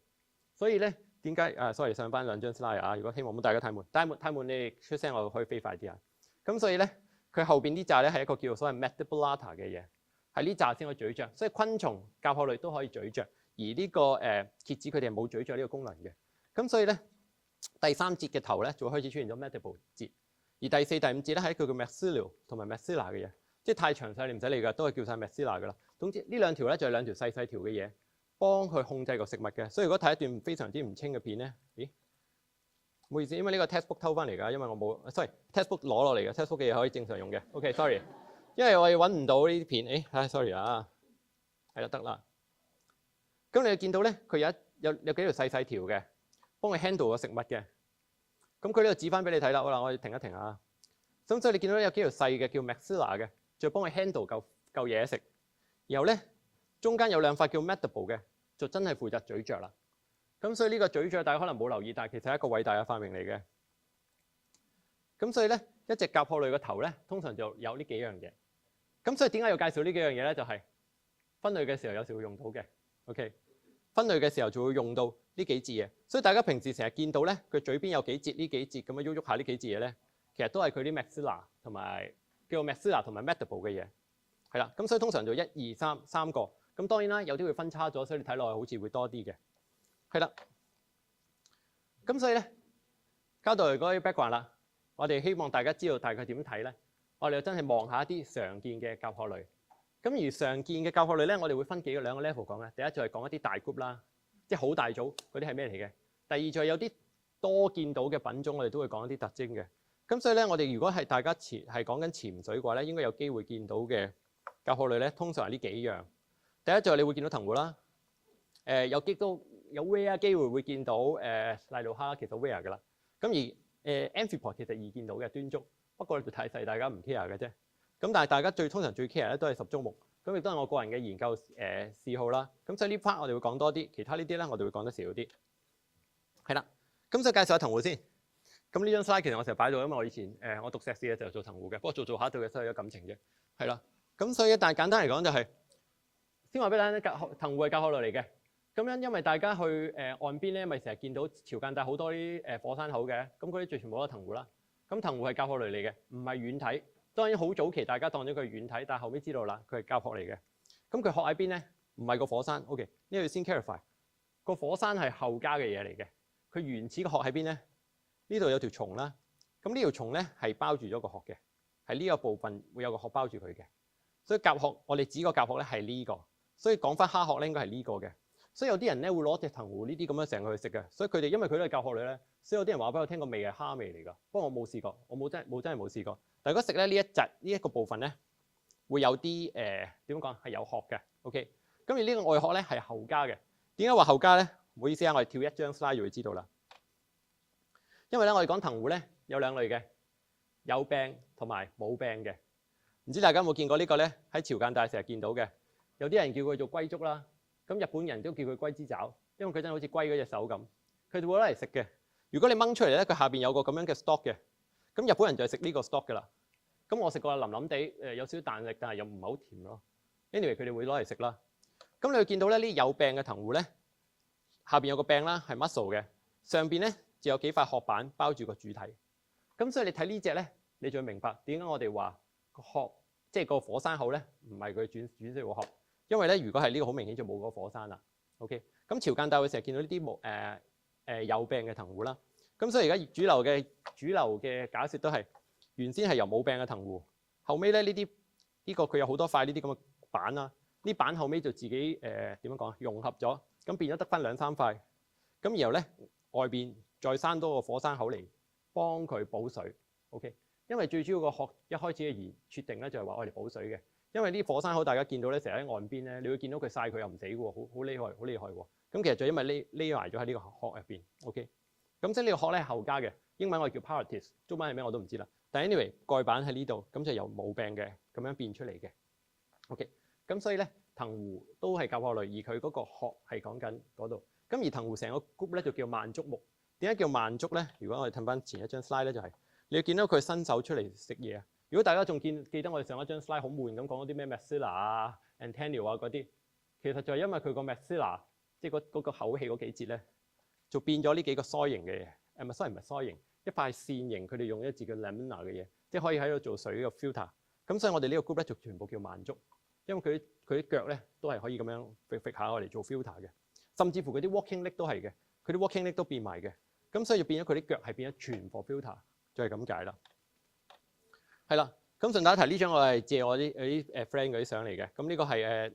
所以咧點解？sorry 上翻2張 slide 啊！如果希望冇大家太悶，太悶你出聲我可以飛快啲啊。咁所以咧佢後邊呢紮咧係一個叫做所謂 mandibular 嘅嘢，係呢紮先可以咀嚼。所以昆蟲、甲殼類都可以咀嚼，而呢個蠍子佢哋係冇咀嚼呢個功能嘅。咁所以咧第3節嘅頭咧就會開始出現咗 mandible 節。而第4、第5節咧係一個叫 maxilla 同埋 maxilla 嘅嘢，即係太詳細你唔使理㗎，都係叫晒 maxilla 㗎啦。總之呢2條咧就係2條細條嘅嘢，幫佢控制個食物嘅。所以如果睇一段非常之唔清嘅片咧，咦？唔好意思，因為呢個 textbook 偷翻嚟㗎，因為我冇，sorry，textbook 攞落嚟嘅 textbook 嘅嘢可以正常用嘅。OK，sorry，因為我哋揾唔到呢啲片，sorry 啊，係啦，得啦。咁你就見到咧，佢有幾條細條嘅，幫佢 handle 個食物嘅。咁佢呢度指翻俾你睇啦。好啦，我哋停一停啊。咁所以你見到有幾條細嘅叫 maxilla 嘅，就幫佢 handle 嚿嘢食。然後咧中間有兩塊叫 mandible 嘅，就真係負責咀嚼啦。咁所以呢個咀嚼大家可能冇留意，但係其實係一個偉大嘅發明嚟嘅。咁所以咧一隻甲殼類嘅頭咧，通常就有呢幾樣嘢。咁所以點解要介紹呢幾樣嘢咧？就係分類嘅時候有時會用到嘅。OK， 分類嘅時候就會用到呢幾節嘢。所以大家平時成日見到咧，佢嘴邊有幾節呢幾節咁樣喐下呢幾節嘢咧，其實都係佢啲 maxilla 同埋叫做 maxilla 同埋 mandible 嘅嘢。係啦，咁所以通常就1、2、3三個。咁當然啦，有啲會分叉咗，所以你睇落去好似會多啲嘅。係啦，咁所以咧交代嚟嗰啲 background 啦，我哋希望大家知道大概點睇咧。我哋真係望下一啲常見嘅甲殼類。咁而常見嘅甲殼類咧，我哋會分兩個 level 講嘅。第一就係講一啲大 group 啦，即係好大組嗰啲係咩嚟嘅。第二就係有啲多見到嘅品種，我哋都會講一啲特徵嘅。咁所以咧，我哋如果係大家係講緊潛水嘅話咧，應該有機會見到嘅甲殼類咧，通常係呢幾樣。第一就係你會見到藤壺啦，有rare 機會會見到瀨露蝦啦，其實 rare 㗎啦。咁而amphipod 其實易見到嘅端足，不過就太細，大家唔 care 嘅啫。咁但係大家通常最 care 咧都係十足目，咁亦都係我個人嘅研究嗜好啦。咁所以呢 part 我哋會講多啲，其他呢啲咧我哋會講得少啲。係啦，咁就介紹下藤壺先。咁呢張 slide 其實我成日擺到，因為我以前我讀碩士嘅時候做藤壺嘅，不過做下對佢失去咗感情啫。係啦，咁所以但係簡單嚟講就係先話俾大家聽，藤壺係甲殼類嚟嘅。咁樣因為大家去岸邊咧，咪成日見到潮間帶好多啲火山口嘅，咁嗰啲全部都係藤壺啦。咁藤壺係甲殼類嚟嘅，唔係軟體。當然好早期大家當咗佢係軟體，但係後尾知道啦，佢係甲殼嚟嘅。咁佢殼喺邊咧？唔係個火山。OK， 呢度先 clarify。個火山係後加嘅嘢嚟嘅。佢原始嘅殼喺邊咧？呢度有條蟲啦。咁呢條蟲咧係包住咗個殼嘅，係呢個部分會有個殼包住佢嘅。所以甲殼我哋指個甲殼咧係呢個。所以講翻蝦殼咧應該係呢個嘅。所以有啲人咧會攞隻藤壺呢啲咁樣成個去食嘅。所以佢哋因為佢都係甲殼類咧，所以有啲人話俾我聽個味係蝦味嚟㗎。不過我冇試過，我真係冇試過。但如果食咧呢一個部分咧，會有啲點講係有殼嘅。OK， 咁而呢個外殼咧係後加嘅。點解話後加咧？唔好意思啊，我哋跳一張 slide 就會知道啦。因為咧我哋講藤壺咧有兩類嘅，有柄同埋冇柄嘅。唔知大家有冇見過呢個咧？喺潮間帶成日見到嘅，有啲人叫佢做龜足啦。咁日本人都叫佢龜之爪，因為佢真係好似龜嗰隻手咁。佢哋會攞嚟食嘅。如果你掹出嚟咧，佢下邊有個咁樣嘅 stalk 嘅。咁日本人就係食呢個 stalk 㗎啦。咁我食過腍腍地，有少少彈力，但係又唔係好甜咯。anyway 佢哋會攞嚟食啦。咁你會見到咧呢啲有柄嘅藤壺咧，下邊有個柄啦，係 muscle 嘅，上邊咧就有幾塊殼板包住個主體。咁所以你睇呢隻咧，你就會明白點解我哋話個殼即係個火山口咧，唔係佢轉色個殼。因為咧，如果係呢個好明顯就冇個火山啦。OK， 咁潮間帶會成日見到呢啲有柄嘅藤壺啦。咁所以而家主流嘅假設都係原先係由冇柄嘅藤壺，後尾咧呢個佢有好多塊呢啲咁嘅板啦。呢板後尾就自己點樣講啊？融合咗，咁變咗得翻2、3塊。咁然後咧外邊再生多個火山口嚟幫佢補水。OK， 因為最主要個殼一開始嘅設定咧就係話我哋補水嘅。因為啲火山口大家見到咧，成日喺岸邊咧，你會見到佢曬佢又唔死嘅喎，好厲害，好厲害喎。咁其實就因為匿埋咗喺呢個殼入邊。OK， 咁即係呢個殼咧係後加嘅，英文我哋叫 paratus， 中文係咩我都唔知啦。但係 anyway 蓋板喺呢度，咁就由冇柄嘅咁樣變出嚟嘅。OK， 咁所以咧藤壺都係甲殼類，而佢嗰個殼係講緊嗰度。咁而藤壺成個 group 咧就叫萬足目。點解叫萬足咧？如果我哋褪翻前一張 slide 咧，就係你會見到佢伸手出嚟食嘢啊。如果大家仲記得我哋上一張 slide 好悶咁講嗰啲咩 maxilla 啊、antennule 啊嗰啲，其實就係因為佢個 maxilla 即係嗰個口氣嗰幾節咧，就變咗呢幾個腮形嘅嘢。唔係腮形，一塊線形，佢哋用一個字叫 lamina 嘅嘢，即係可以喺度做水嘅 filter。咁所以我哋呢個 group 咧就全部叫萬足，因為佢啲腳咧都係可以咁樣揈下我嚟做 filter 嘅，甚至乎佢啲 walking leg 都係嘅，佢啲 walking leg 都變埋嘅。咁所以就變咗佢啲腳係變咗全部 filter，就係咁解啦。係啦，咁順帶一提呢張我係借我啲friend 嗰啲相嚟嘅。咁呢個係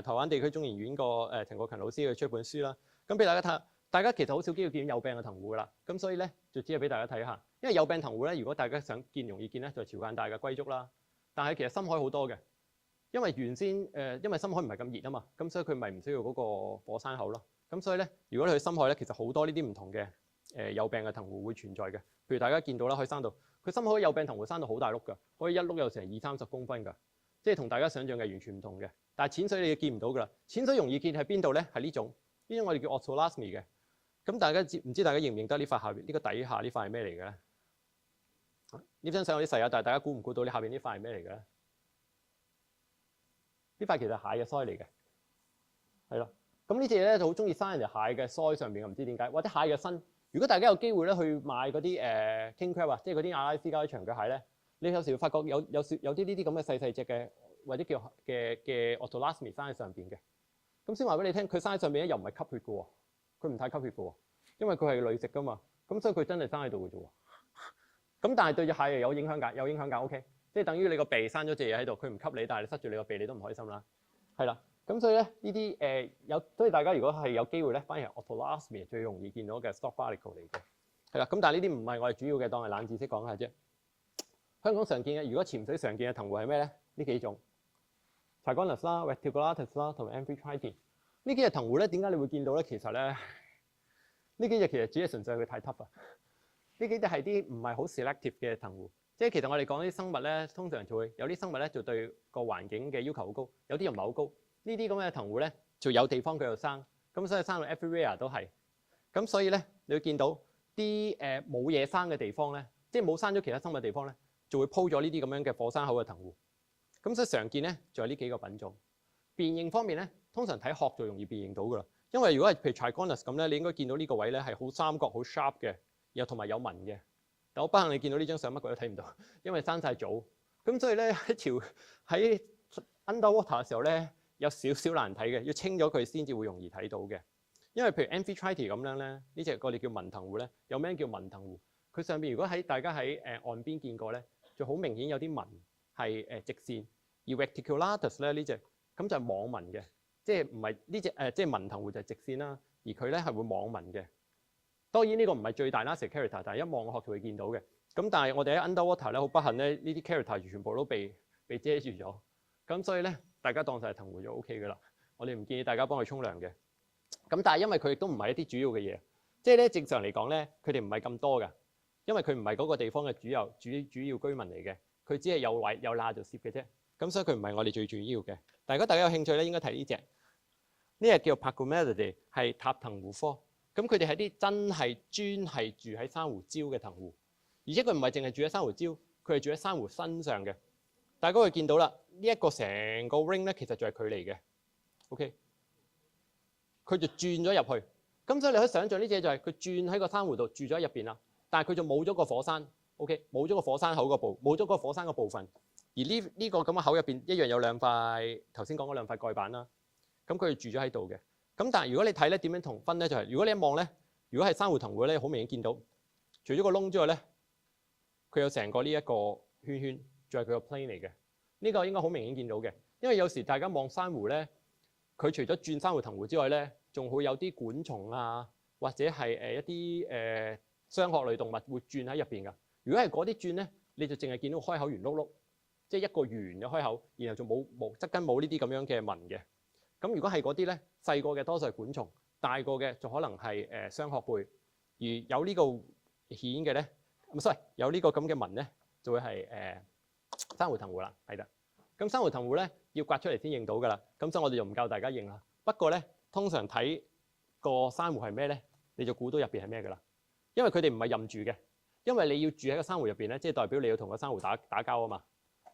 台灣地區中研院個陳國勤老師嘅出本書啦。咁俾大家睇下，大家其實好少機會見有柄嘅藤壺噶啦。咁所以咧就只係俾大家睇下，因為有柄藤壺咧，如果大家想見容易見咧，就係潮間帶嘅龜足啦。但係其實深海好多嘅，因為原先因為深海唔係咁熱啊嘛，咁所以佢咪唔需要嗰個火山口咯。咁所以咧，如果你去深海咧，其實好多呢啲唔同嘅有病嘅藤壺會存在嘅。譬如大家見到啦，可以生到佢心口有病藤壺生到好大碌㗎，可以一碌有成20-30公分㗎，即係同大家想象嘅完全唔同嘅。但係淺水你見唔到㗎啦，淺水容易見喺邊度咧？係呢種我哋叫 otolasmi 嘅。咁大家唔知大家認唔認得呢塊下邊呢個底下呢塊係咩嚟嘅咧？呢張相有啲細啊，但係大家估唔估到呢下邊呢塊係咩嚟嘅咧？呢塊其實係蟹嘅鰓嚟嘅，係咯。咁呢隻咧就好中意生人哋蟹嘅鰓上邊，唔知點解，或者蟹嘅身。如果大家有機會咧去買嗰啲king crab啊，即係嗰啲阿拉斯加啲長腳蟹咧，你有時會發覺有啲呢啲咁嘅細細隻嘅，或者叫嘅 otolasmi 生喺上邊嘅。咁先話俾你聽，佢生喺上邊咧又唔係吸血嘅喎，佢唔太吸血嘅喎，因為佢係濾食㗎嘛。咁所以佢真係生喺度嘅啫喎。咁但係對隻蟹係有影響㗎，有影響㗎。OK， 即係等於你個鼻生咗隻嘢喺度，佢唔吸你，但係你塞住你個鼻，你都唔開心啦。係啦。咁所以咧，呢啲所以大家如果係有機會咧，反而係 otolasmi 最容易見到嘅 stalk barnacle 嚟嘅，係啦。咁但係呢啲唔係我哋主要嘅，當係冷知識講下啫。香港常見嘅，如果潛水常見嘅藤壺係咩咧？呢幾種 Trigonus 啦、Reticulatus 啦同埋 Amphitrite。呢幾隻藤壺咧，點解你會見到咧？其實咧，呢幾隻其實只係純粹佢太 tough 啊。呢幾隻係啲唔係好 selective 嘅藤壺，即係其實我哋講啲生物咧，通常就會有啲生物咧就對個環境嘅要求好高，有啲又唔係好高。呢啲咁嘅藤壺咧，就有地方佢就生，咁所以生到 everywhere 都係。咁所以咧，你會見到啲冇嘢生嘅地方咧，即係冇生咗其他生物嘅地方咧，就會鋪咗呢啲咁樣嘅火山口嘅藤壺。咁所以常見咧，就係呢幾個品種。辨認方面咧，通常睇殼就容易辨認到㗎啦。因為如果係譬如 Trigonus 咁咧，你應該見到呢個位咧係好三角、好 sharp 嘅，又同埋有紋嘅。但我不幸你見到呢張相乜鬼都睇唔到，因為生晒藻。咁所以咧喺 underwater 嘅時候咧，有少少難睇嘅，要清咗佢先至會容易睇到嘅。因為譬如 Amphitrite 咁樣咧，呢隻我哋叫紋藤壺咧，有名叫紋藤壺。佢上邊如果大家喺岸邊見過咧，就好明顯有啲紋係直線。而 Reticulatus 咧呢隻咁就係網紋嘅，即係唔係呢隻即係紋藤壺就係直線啦。而佢咧係會網紋嘅。當然呢個唔係最大 last character， 但係一望個殼就會見到嘅。咁但係我哋喺 underwater 咧好不幸咧，呢啲 character 全部都被遮住咗。咁所以咧，大家當晒係藤壺就 OK 嘅啦。我哋唔建議大家幫佢沖涼嘅。咁但係因為佢亦都唔係一啲主要嘅嘢，即係咧正常嚟講咧，佢哋唔係咁多㗎，因為佢唔係嗰個地方嘅主要居民嚟嘅，佢只係有位有罅就攝嘅啫。咁所以佢唔係我哋最主要嘅。但係如果大家有興趣咧，應該睇呢隻。呢隻叫 Pagomelidae， 係塔藤壺科。咁佢哋係啲真係專係住喺珊瑚礁嘅藤壺，而且佢唔係淨係住喺珊瑚礁，佢係住喺珊瑚身上嘅。大家會見到啦，呢一個成個 ring 咧，其實就係佢嚟嘅。OK， 佢就轉咗入去。咁所以你可以想象呢隻就係佢轉喺個珊瑚度住咗喺入邊啦，但係佢就冇咗個火山。OK， 冇咗個火山口個部，冇咗個火山個部分。而呢個咁嘅口入邊一樣有兩塊頭先講嗰兩塊蓋板啦。咁佢住咗喺度嘅。咁但係如果你睇咧點樣同分咧，就係如果你一望咧，如果係珊瑚藤壺咧，好明顯見到，除咗個窿之外咧，佢有成個呢一個圈圈，仲係佢個 plane 嚟嘅。呢個應該好明顯見到嘅，因為有時大家望珊瑚咧，佢除咗轉珊瑚藤壺之外咧，仲會有啲管蟲啊，或者係一啲雙殼類動物會轉喺入邊㗎。如果係嗰啲轉咧，你就淨係見到開口圓碌碌，即係一個圓嘅開口，然後就冇側根冇呢啲咁樣嘅紋嘅。咁如果係嗰啲咧，細個嘅多數係管蟲，大個嘅就可能係雙殼背，而有呢個顯嘅咧，唔 sorry， 有呢個咁嘅紋咧，就會係珊瑚藤壺啦，係啦。咁珊瑚藤壺咧要刮出嚟先認到㗎啦，咁所以我哋就唔教大家認啦。不過咧，通常睇個珊瑚係咩咧，你就估到入邊係咩㗎啦。因為佢哋唔係任住嘅，因為你要住喺個珊瑚入邊咧，即係代表你要同個珊瑚打交啊嘛。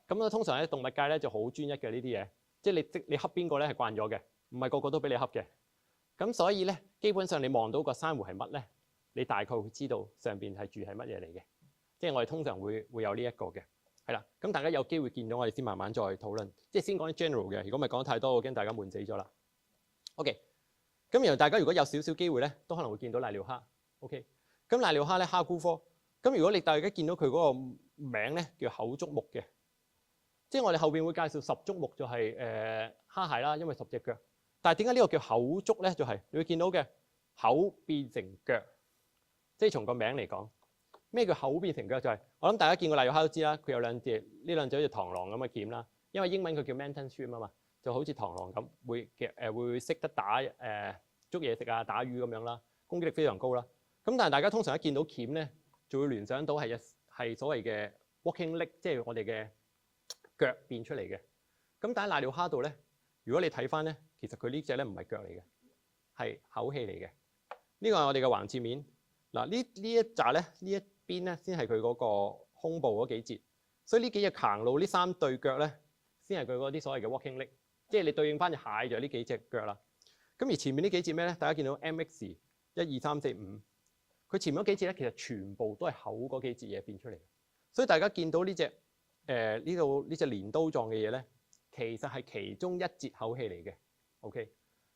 咁咧通常喺動物界咧就好專一嘅呢啲嘢。即係你恰邊個咧係慣咗嘅，唔係個個都俾你恰嘅。咁所以咧，基本上你望到個珊瑚係乜咧，你大概會知道上邊係住係乜嘢嚟嘅。即係我哋通常會有呢一個嘅，係啦。咁大家有機會見到我哋先慢慢再討論。即係先講啲 general 嘅，如果唔係講得太多，我驚大家悶死咗啦。OK， 咁然後大家如果有少少機會咧，都可能會見到瀨尿蝦。OK， 咁瀨尿蝦咧蝦菇科。咁如果你大家見到佢嗰個名咧叫口足目嘅。即係我哋後邊會介紹十足目就係蝦蟹啦，因為10隻腳。但係點解呢個叫口足咧？就係你會見到嘅口變成腳，即係從個名嚟講，咩叫口變成腳？就係我諗大家見過瀨尿蝦都知啦，佢有兩隻，呢兩隻好似螳螂咁嘅鉗啦。因為英文佢叫 Manton shrimp 啊嘛，就好似螳螂咁，會識得捉嘢食啊、打魚咁樣啦，攻擊力非常高啦。咁但係大家通常一見到鉗咧，就會聯想到係所謂嘅 walking leg， 即係我哋嘅腳變出嚟嘅。咁但係瀨尿蝦度咧，如果你睇翻咧，其實佢呢隻咧唔係腳嚟嘅，係口器嚟嘅。呢個係我哋嘅橫切面。嗱，呢一紮咧，呢一邊咧先係佢嗰個胸部嗰幾節，所以呢幾隻行路呢3對腳咧，先係佢嗰啲所謂嘅 walking leg， 即係你對應翻隻蟹就係呢幾隻腳啦。咁而前面呢幾節咩咧？大家見到 MX 1、2、3、4、5，佢前面嗰幾節咧，其實全部都係口嗰幾節嘢變出嚟。所以大家見到呢隻呢度呢隻鐮刀狀嘅嘢咧，其實係其中一節口器嚟嘅。OK，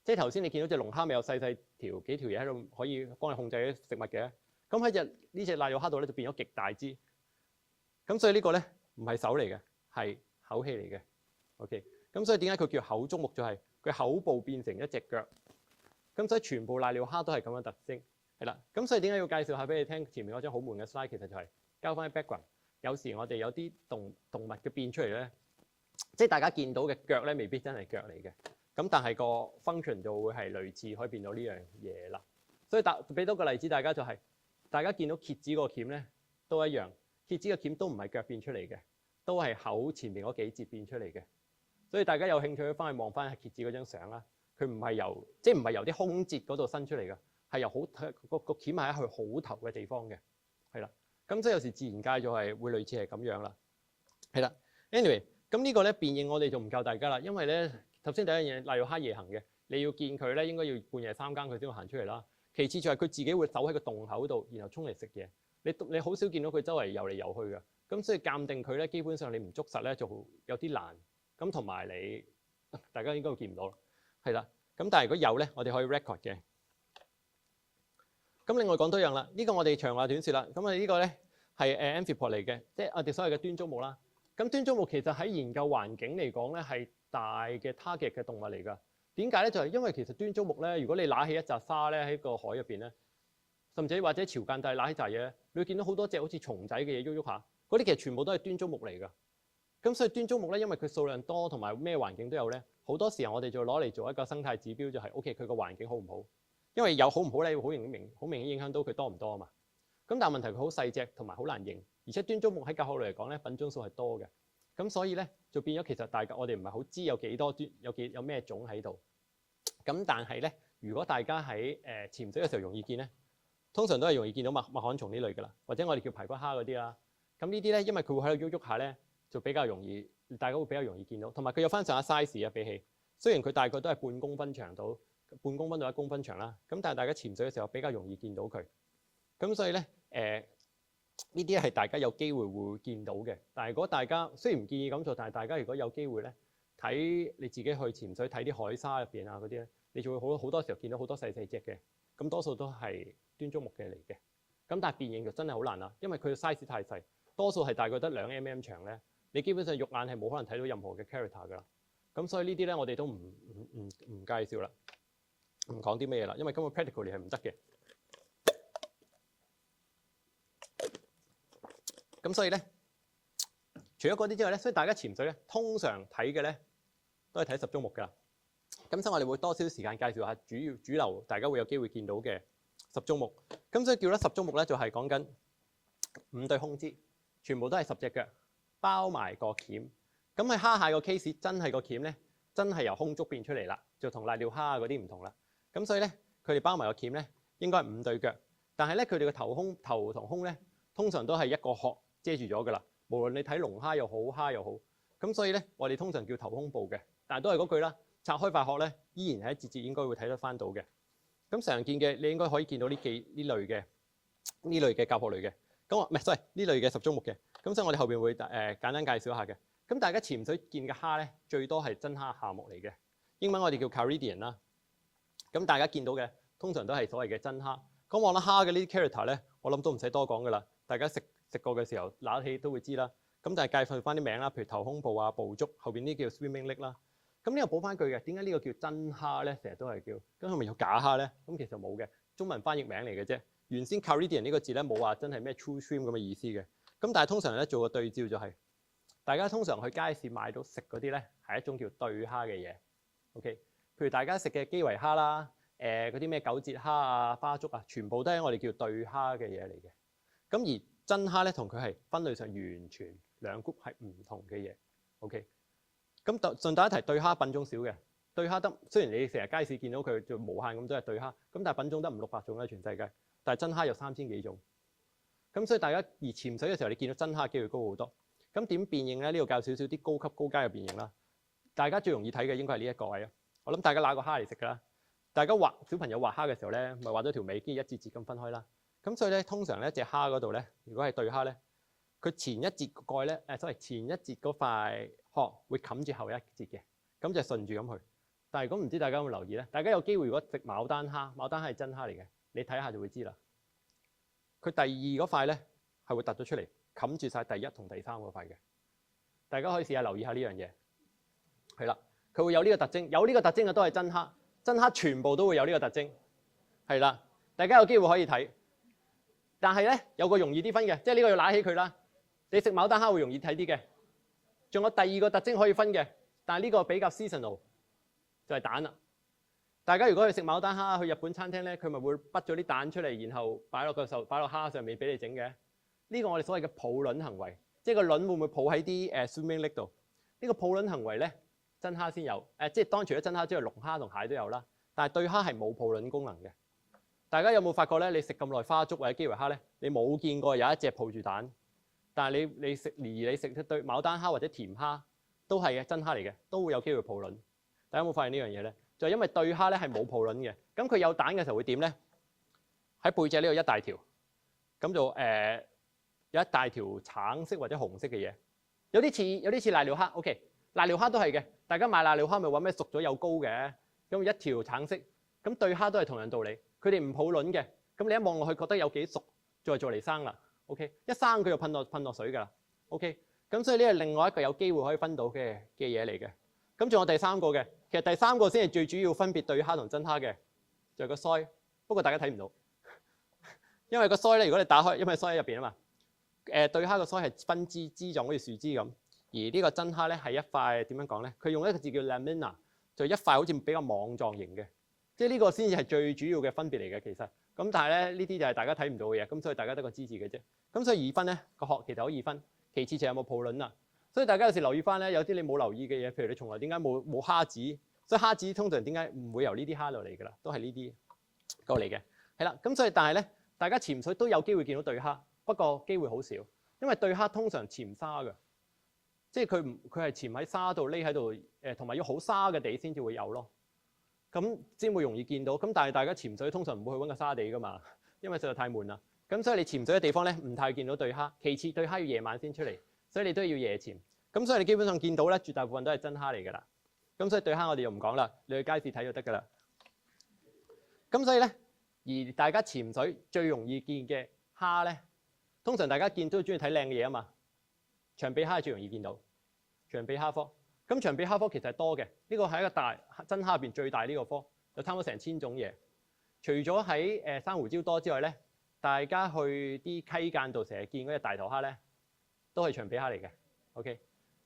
即係頭先你見到隻龍蝦咪有細細幾條嘢喺度，可以幫你控制啲食物嘅。咁喺呢隻瀨尿蝦度咧就變咗極大支。咁所以呢個咧唔係手嚟嘅，係口器嚟嘅。OK， 咁所以點解佢叫口足目？就係佢口部變成一隻腳。咁所以全部瀨尿蝦都係咁嘅特徵，係啦。咁所以點解要介紹下俾你聽？前面嗰張好悶嘅 slide 其實就係交翻啲 background。有時我哋有啲動物嘅變出嚟咧，即係大家見到嘅腳咧，未必真係腳嚟嘅。咁但係個 function 就會係類似，可以變到呢樣嘢啦。所以俾多個例子，大家就係大家見到蠍子個鉗咧都一樣，蠍子嘅鉗都唔係腳變出嚟嘅，都係口前面嗰幾節變出嚟嘅。所以大家有興趣翻去望翻蠍子嗰張相啦，佢唔係由啲胸節嗰度伸出嚟嘅，係由個鉗係喺佢好頭嘅地方嘅，係啦。咁所以有時自然界就係會類似係咁樣啦，係啦。Anyway， 咁呢個咧辨認我哋就唔教大家啦，因為咧頭先第一樣嘢瀨尿蝦夜行嘅，你要見佢咧應該要半夜3更佢先會行出嚟啦。其次就係佢自己會走喺個洞口度，然後衝嚟食嘢。你好少見到佢周圍游嚟游去嘅，咁所以鑑定佢咧基本上你唔捉實咧就有啲難。咁同埋大家應該會見唔到，係啦。咁但係如果有咧，我哋可以 record 嘅。咁另外講多樣啦，呢個我哋長話短説啦。咁我哋呢個咧係amphipod 嚟嘅，即係我哋所謂嘅端足目啦。咁端足目其實喺研究環境嚟講咧係大嘅 target 嘅動物嚟㗎。點解咧？就係因為其實端足目咧，如果你揦起一紮沙咧喺個海入邊咧，甚至或者潮間帶揦起紮嘢咧，你會見到好多隻好似蟲仔嘅嘢喐喐下，嗰啲其實全部都係端足目嚟㗎。咁所以端足目咧，因為佢數量多同埋咩環境都有咧，好多時候我哋就攞嚟做一個生態指標，就係 OK 佢個環境好唔好？因為有好唔好咧，會好明顯影響到佢多唔多啊嘛。咁但係問題佢好細隻同埋好難認，而且端足目喺教學嚟講咧品種數係多嘅，咁所以咧就變咗其實我哋唔係好知有幾多端有咩種喺度。咁但係咧，如果大家喺潛水嘅時候容易見咧，通常都係容易見到麥糠蟲呢類㗎啦，或者我哋叫排骨蝦嗰啲啦。咁呢啲咧，因為佢會喺度喐喐下咧，就比較容易，大家會比較容易見到。同埋佢有翻上下 size 啊，比起雖然佢大概都係半公分長到半公分到1公分長啦，咁但係大家潛水嘅時候比較容易見到佢。咁所以咧呢啲係大家有機會會見到嘅。但係如果大家雖然唔建議咁做，但係大家如果有機會咧睇你自己去潛水睇啲海沙入邊啊嗰啲咧，你就會好多時候見到好多細隻嘅，咁多數都係端足目嘅嚟嘅。咁但係辨認就真係好難啦，因為佢嘅 size 太細，多數係大概得2 mm 長咧，你基本上肉眼係冇可能睇到任何嘅 character 㗎啦。咁所以呢啲咧我哋都唔介紹啦，唔講啲咩嘢啦，因為根本 practically 係唔得嘅。咁所以咧，除咗嗰啲之外咧，所以大家潛水咧通常睇嘅咧都係睇十足目㗎。咁所以我哋會多少時間介紹下主流大家會有機會見到嘅十足目。咁所以叫得十足目咧，就係講緊5對胸肢，全部都係10隻腳，包埋個鉗。咁喺蝦蟹個 case 真係個鉗咧，真係由胸足變出嚟啦，就同瀨尿蝦嗰啲唔同啦。咁所以咧，佢哋包埋個鉗咧，應該係5對腳。但係咧，佢哋個頭同胸咧，通常都係一個殼遮住咗㗎啦。無論你睇龍蝦又好，蝦又好。咁所以咧，我哋通常叫頭胸部嘅，但係都係嗰句啦。拆開塊殼咧，依然係一節節應該會睇得翻到嘅。咁常見嘅，你應該可以見到呢類嘅甲殼類嘅。咁唔係 sorry 呢類嘅十足目嘅。咁所以我哋後邊會簡單介紹一下嘅。咁大家潛水見嘅蝦咧，最多係真蝦下目嚟嘅。英文我哋叫 Caridian 啦。咁大家見到嘅通常都係所謂嘅真蝦。咁望到蝦嘅呢啲 character 咧，我諗都唔使多講㗎啦。大家食過嘅時候揦起都會知啦。咁就係介紹翻啲名啦，譬如頭胸部啊、部足，後邊呢叫 swimming leg 啦。咁呢個補翻句嘅，點解呢個叫真蝦咧？成日都係叫，咁係咪有假蝦咧？咁其實冇嘅，中文翻譯名嚟嘅啫。原先 Caridian 呢個字咧冇話真係咩 true swim 咁嘅意思嘅。咁但係通常咧做個對照就係，大家通常去街市買到食嗰啲咧係一種叫對蝦嘅嘢。OK，譬如大家食嘅基圍蝦啦、嗰啲咩九節蝦啊、花竹啊，全部都係我哋叫對蝦嘅嘢嚟嘅。咁而真蝦咧，同佢係分類上完全兩 group 係唔同嘅嘢。OK， 咁順帶一提，對蝦品種少嘅，對蝦得雖然你成日街市見到佢就無限咁多係對蝦，咁但係品種得500-600種啦，全世界。但係真蝦有3000幾種。咁所以大家而潛水嘅時候，你見到真蝦機會高好多。咁點辨認咧？呢度教少少啲高級高階嘅辨認啦。大家最容易睇嘅應該係呢一個位啊。我諗大家揦個蝦嚟食㗎啦。大家小朋友畫蝦嘅時候咧，咪畫咗條尾，跟住一節節咁分開啦。咁所以咧，通常咧隻蝦嗰度咧，如果係對蝦咧，佢前一節個蓋咧，前一節嗰塊殼會冚住後一節嘅，咁就順住咁去。但係如果唔知大家有冇留意咧？大家有機會如果食牡丹蝦，牡丹蝦係真蝦嚟嘅，你睇下就會知啦。佢第二嗰塊咧係會突咗出嚟，冚住晒第一同第三嗰塊嘅。大家可以試下留意下呢樣嘢，係啦，佢會有呢個特徵，有呢個特徵嘅都係真蝦，真蝦全部都會有呢個特徵，係啦。大家有機會可以睇，但係咧有個容易啲分嘅，即係呢個要揦起佢啦。你食牡丹蝦會容易睇啲嘅，仲有第二個特徵可以分嘅，但係呢個比較 seasonal，就係蛋啦。大家如果去食牡丹蝦，去日本餐廳咧，佢咪會滗咗啲蛋出嚟，然後擺落蝦上面俾你整嘅。呢個我哋所謂嘅抱卵行為，即係個卵會唔會抱喺啲swimming lake 度？呢個抱卵行為咧，真蝦先有，即係當除咗真蝦之外，龍蝦同蟹都有啦。但係對蝦係冇抱卵功能嘅。大家有冇發覺咧？你食咁耐花竹或者基圍蝦咧，你冇見過有一隻抱住蛋，但係你食一對牡丹蝦或者甜蝦都係嘅真蝦嚟嘅，都會有機會抱卵。大家有冇發現呢樣嘢咧？就係因為對蝦咧係冇抱卵嘅，咁佢有蛋嘅時候會點咧？喺背脊呢度一大條，咁就有一大條橙色或者紅色嘅嘢，有啲似瀨尿蝦。OK， 瀨尿蝦都係嘅，大家買瀨尿蝦咪話咩熟咗有膏嘅，咁一條橙色，咁對蝦都係同樣道理。佢哋唔抱卵嘅，咁你一望落去覺得有幾熟，再嚟生啦。OK， 一生佢就噴落水㗎啦。OK， 咁所以呢係另外一個有機會可以分到嘅嘢嚟嘅。咁仲有第三個嘅，其實第三個先係最主要分別對蝦同真蝦嘅，就係個鰓。不過大家睇唔到，因為個鰓咧，如果你打開，因為鰓喺入邊啊嘛。對蝦個鰓係分枝狀，好似樹枝咁。而呢個真蝦咧係一塊點樣講咧？佢用一個字叫 lamina， 就一塊好似比較網狀型嘅。即係呢個先至係最主要嘅分別嚟嘅，其實咁，但係咧呢啲就係大家睇唔到嘅嘢，咁所以大家得個知字嘅啫。咁所以易分咧個殼其實好易分，其次就有冇抱卵啦。所以大家有時留意翻咧，有啲你冇留意嘅嘢，譬如你從來點解冇蝦子？所以蝦子通常點解唔會由呢啲蝦度嚟㗎啦？都係呢啲過嚟嘅，係啦。咁所以但係咧，大家潛水都有機會見到對蝦，不過機會好少，因為對蝦通常潛沙㗎，即係佢係潛喺沙度匿喺度，同埋要好沙嘅地先至會有咯。咁先會容易見到，咁但係大家潛水通常唔會去揾個沙地㗎嘛，因為實在太悶啦。咁所以你潛水嘅地方咧，唔太見到對蝦。其次對蝦要夜晚先出嚟，所以你都要夜潛。咁所以你基本上見到咧，絕大部分都係真蝦嚟㗎啦。咁所以對蝦我哋又唔講啦，你去街市睇就得㗎啦。咁所以咧，而大家潛水最容易見嘅蝦咧，通常大家見都中意睇靚嘅嘢啊嘛。長臂蝦係最容易見到，長臂蝦科。咁長臂蝦科其實係多嘅，呢個係一個大真蝦入邊最大呢個科，有差唔多成1000種嘢。除咗喺珊瑚礁多之外咧，大家去啲溪澗度成日見嗰隻大頭蝦咧，都係長臂蝦嚟嘅。OK，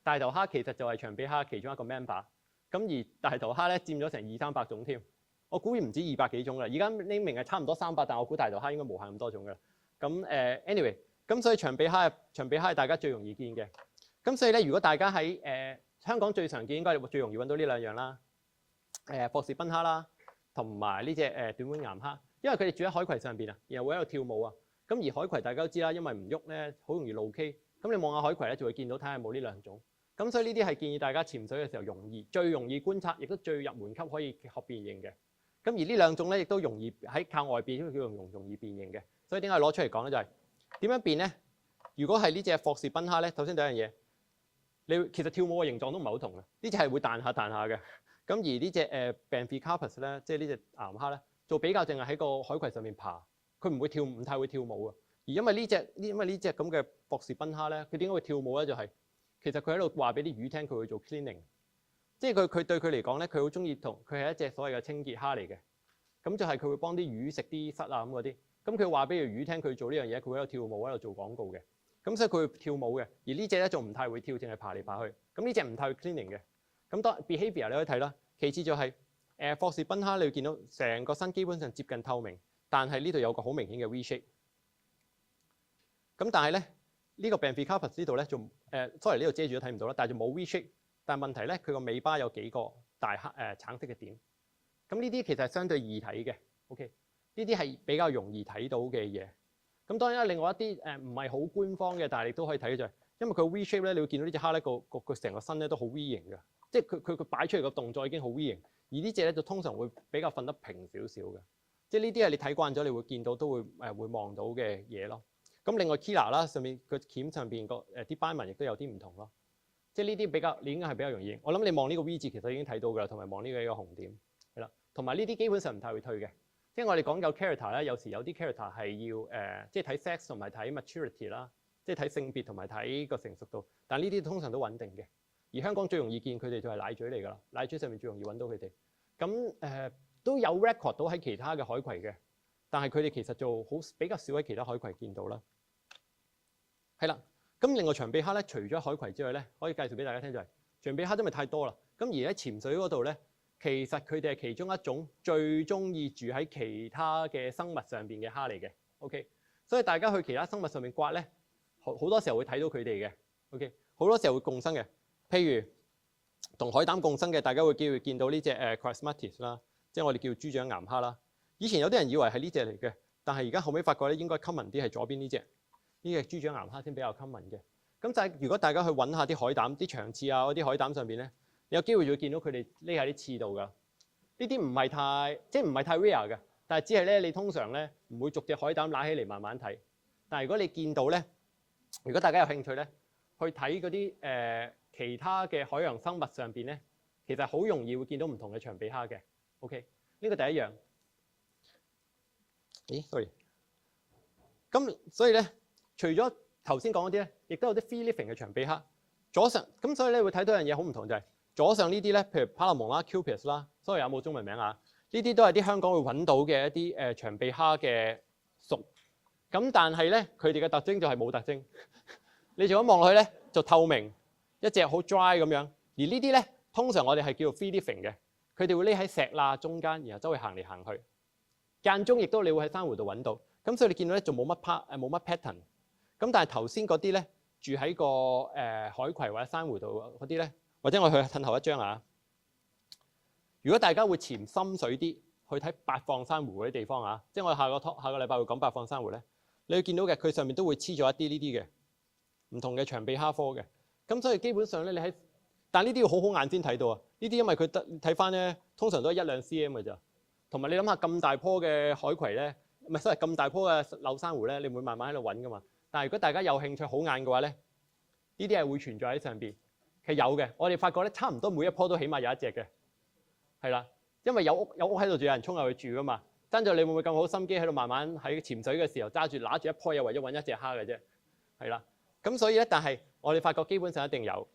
大頭蝦其實就係長臂蝦其中一個 member。咁而大頭蝦咧佔咗成200-300種添，我估唔止200幾種啦。而家呢明係差唔多300，但我估大頭蝦應該無限咁多種㗎啦。咁anyway， 咁所以長臂蝦係大家最容易見嘅。咁所以咧，如果大家喺香港最常見應該最容易揾到呢兩樣啦，霍士賓蝦啦，同埋呢隻短碗岩蝦，因為佢哋住喺海葵上邊啊，然後會喺度跳舞啊。咁而海葵大家都知啦，因為唔喐咧，好容易露畸。咁你望下海葵咧，就會見到睇下有冇呢兩種。咁所以呢啲係建議大家潛水嘅時候最容易觀察，亦都最入門級可以學辨認嘅。咁而呢兩種咧，亦都容易喺靠外邊，因為叫做容易辨認嘅。所以點解攞出嚟講咧？就係點樣辨咧？如果係呢隻霍士賓蝦咧，首先第一樣嘢。你其實跳舞嘅形狀都唔係好同嘅，呢隻係會彈下嘅。咁而呢隻Benthicarpus 咧，即係呢隻岩蝦咧，做比較淨係喺個海葵上面爬，佢唔太會跳舞啊。而因為呢隻咁嘅霍士賓蝦咧，佢點解會跳舞咧？就係其實佢喺度話俾啲魚聽，佢會做 cleaning， 即係佢對佢嚟講咧，佢好中意佢係一隻所謂嘅清潔蝦嚟嘅。咁就係佢會幫啲魚食啲虱啊咁嗰啲。咁佢話俾條魚聽，佢做呢樣嘢，佢會喺度跳舞喺度做廣告嘅。咁所以佢會跳舞嘅，而呢隻咧仲唔太會跳，淨係爬嚟爬去。咁呢隻唔太會 cleaning 嘅。咁當 behaviour 你可以睇啦。其次就係霍士賓蝦你會見到成個身基本上接近透明，但係呢度有個好明顯嘅 V shape。咁但係咧呢個 Bemphicarpus呢度咧仲sorry 呢度遮住都睇唔到啦，但係就冇 V shape。但係問題咧佢個尾巴有幾個大橙色嘅點。咁呢啲其實係相對易睇嘅。OK， 呢啲係比較容易睇到嘅嘢。咁當然啦，另外一啲唔係好官方嘅，但係你都可以睇嘅就係，因為佢 V shape 咧，你會見到呢隻蝦咧個成個身咧都好 V 型嘅，即係佢擺出嚟個動作已經好 V 型。而呢隻咧就通常會比較瞓得平少少嘅，即係呢啲係你睇慣咗，你會見到都會會望到嘅嘢咯。咁另外 Kila 啦，上面個鉗上邊個啲斑紋亦都有啲唔同咯。即係呢啲比較你應該係比較容易。我諗你望呢個 V 字其實已經睇到㗎啦，同埋望呢個紅點係啦。同埋呢啲基本上唔太會退嘅。即係我哋講究 character 咧，有時有啲 character 係要即係睇 sex 同埋睇 maturity 啦，即係睇性別同埋睇個成熟度。但係呢啲通常都穩定嘅。而香港最容易見佢哋就係奶嘴嚟㗎啦，奶嘴上面最容易揾到佢哋。咁都有 record 到喺其他嘅海葵嘅，但係佢哋其實就比較少喺其他海葵見到啦。係啦，咁另外長臂蝦咧，除咗海葵之外咧，可以介紹俾大家聽就係長臂蝦因為太多啦。咁而喺潛水嗰度咧，其實佢哋係其中一種最中意住喺其他嘅生物上邊嘅蝦嚟嘅。OK， 所以大家去其他生物上面刮咧，好多時候會睇到佢哋嘅。OK， 好多時候會共生嘅。譬如同海膽共生嘅，大家會見到呢隻Chrysmatis 啦，即係我哋叫豬掌岩蝦啦。以前有啲人以為係呢隻嚟嘅，但係而家後尾發覺咧，應該 common 啲係左邊呢隻豬掌岩蝦先比較 common 嘅。咁就係如果大家去揾下啲海膽、啲長刺啊嗰啲海膽上邊咧，你有機會就會見到佢哋匿喺啲刺度㗎。呢啲唔係太 rare 嘅，但係只係咧你通常咧唔會逐隻海膽揦起嚟慢慢睇。但係如果你見到咧，如果大家有興趣咧，去睇嗰啲其他嘅海洋生物上邊咧，其實好容易會見到唔同嘅長臂蝦嘅。OK， 呢個第一樣。咦 ，sorry。咁所以咧，除咗頭先講嗰啲咧，亦都有啲 free living 嘅長臂蝦。左上咁所以咧會睇到樣嘢好唔同就係左上呢啲咧，譬如帕拉蒙啦、Cupis 啦，sorry有冇中文名啊？呢啲都係啲香港會揾到嘅一啲長臂蝦嘅屬。咁但係咧，佢哋嘅特徵就係冇特徵。你如果望落去咧，就透明。一隻好 dry 咁樣，而呢啲咧通常我哋係叫做 free living 嘅，佢哋會匿喺石罅中間，然後周圍行嚟行去，間中亦都你會喺珊瑚度揾到，咁所以你見到咧仲冇乜 pattern。咁但係頭先嗰啲咧住喺個海葵或者珊瑚度嗰啲咧，或者我去褪後一張啊。如果大家會潛深水啲去睇白放珊瑚嗰啲地方啊，即係我下個禮拜會講白放珊瑚咧，你會見到嘅佢上面都會黐咗一啲呢啲嘅唔同嘅長臂蝦科嘅。咁所以基本上咧，但呢啲要好好眼先睇到啊！呢啲因為佢睇翻咧，通常都係1-2 cm 嘅咋。同埋你諗下咁大棵嘅海葵咧，唔係所謂咁大棵嘅柳珊瑚咧，你唔會慢慢喺度揾噶嘛。但係如果大家有興趣好眼嘅話咧，呢啲係會存在喺上邊，係有嘅。我哋發覺咧，差唔多每一棵都起碼有一隻嘅，係啦，因為有屋喺度，就有人衝入去住噶嘛。爭在你會唔會咁好心機喺度慢慢喺潛水嘅時候拿住一棵嘢，為咗揾一隻蝦嘅啫，係啦。咁所以咧，但係我哋發覺基本上一定有。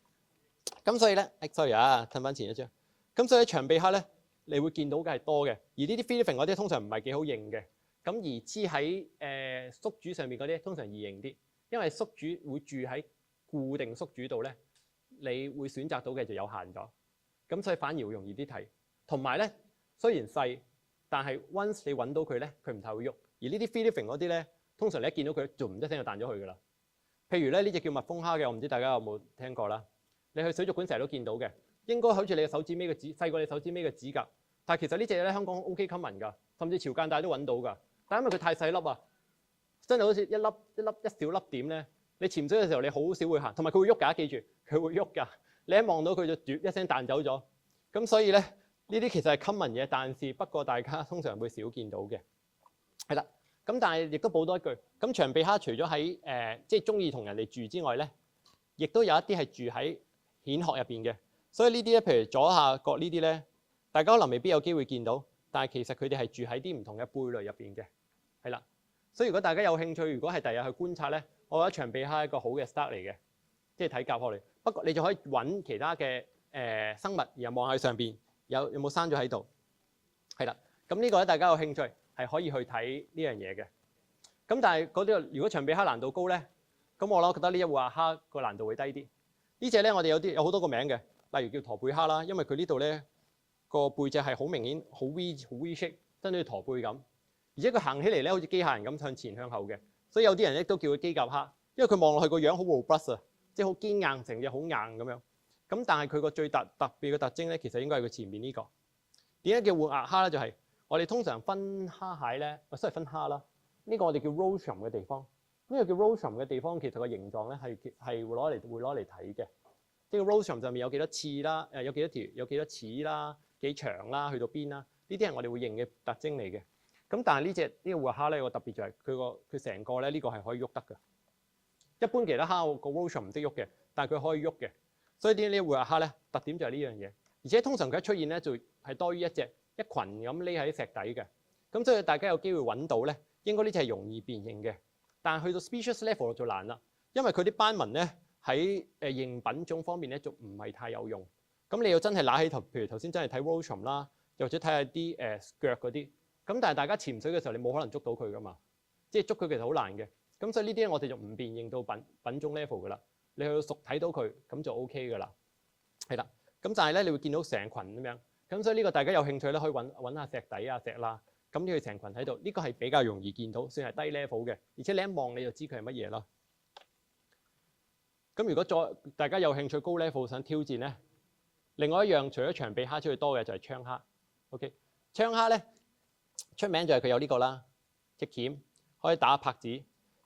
咁所以咧 ，sorry 啊，褪翻前一張。咁所以長臂蝦咧，你會見到嘅係多嘅。而呢啲 free living 嗰啲通常唔係幾好認嘅。咁而黐喺宿主上面嗰啲通常易認啲，因為宿主會住喺固定宿主度咧，你會選擇到嘅就有限咗。咁所以反而會容易啲睇。同埋咧，雖然細，但係 once 你揾到佢咧，佢唔太會喐。而呢啲 free living 嗰啲咧，通常你一見到佢，就唔一聲就彈咗去㗎啦。譬如咧，呢隻叫蜜蜂蝦嘅，我唔知大家有冇聽過啦。你去水族館成日都見到嘅，應該好似你嘅手指尾嘅指細過你手指尾嘅指甲。但係其實呢隻咧香港 OK common㗎，甚至潮間帶都揾到㗎。但係因為佢太細粒啊，真係好似一小粒點咧。你潛水嘅時候你好少會行，同埋佢會喐㗎，記住佢會喐㗎。你一望到佢就嘟一聲彈走咗。咁所以咧，呢啲其實係 common 嘢，但是不過大家通常會少見到嘅。係啦。咁但係亦都補多一句，咁長臂蝦除咗喺即係中意同人哋住之外咧，亦都有一啲係住喺蜆殼入邊嘅。所以呢啲咧，譬如左下角呢啲咧，大家可能未必有機會見到，但係其實佢哋係住喺啲唔同嘅貝類入邊嘅，係啦。所以如果大家有興趣，如果係第日去觀察咧，我覺得長臂蝦係一個好嘅 start 嚟嘅，即係睇甲殼類。不過你就可以揾其他嘅生物，然後望喺上邊有冇生咗喺度，係啦。咁呢個咧，大家有興趣係可以去睇呢樣嘢嘅。咁但係嗰啲如果長臂蝦難度高咧，咁我覺得呢一戶蝦個難度會低啲。呢隻咧我哋有好多個名嘅，例如叫駝背蝦啦，因為佢呢度咧個背脊係好明顯好 V shape， 真係駝背咁。而且佢行起嚟咧，好似機械人咁向前向後嘅，所以有啲人咧都叫佢機甲蝦，因為佢望落去個樣好 robust 啊，即係好堅硬，成隻好硬咁樣。咁但係佢個最特別嘅特徵咧，其實應該係佢前面呢個。點解叫活額蝦咧？就係我哋通常分蝦蟹咧，真係分蝦啦。呢個我哋叫 rostrum 嘅地方，呢個叫 rostrum 嘅地方，其實個形狀咧係會攞嚟睇嘅。即係個 rostrum 上面有幾多刺啦，有幾多齒啦，幾長啦，去到邊啦，呢啲係我哋會認嘅特徵嚟嘅。咁但係呢個活額蝦咧，個特別就係佢成個咧呢個係可以喐得嘅。一般其他蝦個 rostrum 唔識喐嘅，但係佢可以喐嘅。所以啲呢個活額蝦咧特點就係呢樣嘢。而且通常佢一出現咧就係多於一群咁匿喺石底嘅。咁所以大家有機會揾到咧，應該呢隻係容易辨認嘅。但係去到 species level 就難啦，因為佢啲斑紋咧喺認品種方面咧就唔係太有用。咁你要真係揦起頭，譬如頭先真係睇 rostrum 啦，又或者睇下啲腳嗰啲。咁但係大家潛水嘅時候，你冇可能捉到佢噶嘛，即係捉佢其實好難嘅。咁所以呢啲我哋就唔辨認到品種 level 噶啦。你去到熟睇到佢咁就 OK 噶啦，係啦。咁但係咧，你會見到成群咁樣。咁所以呢個大家有興趣咧，可以揾下石底啊石啦。咁你去成群喺度，呢個係比較容易見到，算係低 level 嘅。而且你一望你就知佢係乜嘢啦。咁如果大家有興趣高 level 想挑戰咧，另外一樣除咗長臂蝦之外多嘅就係槍蝦。OK， 槍蝦咧出名就係佢有呢個啦，隻鉗可以打拍子。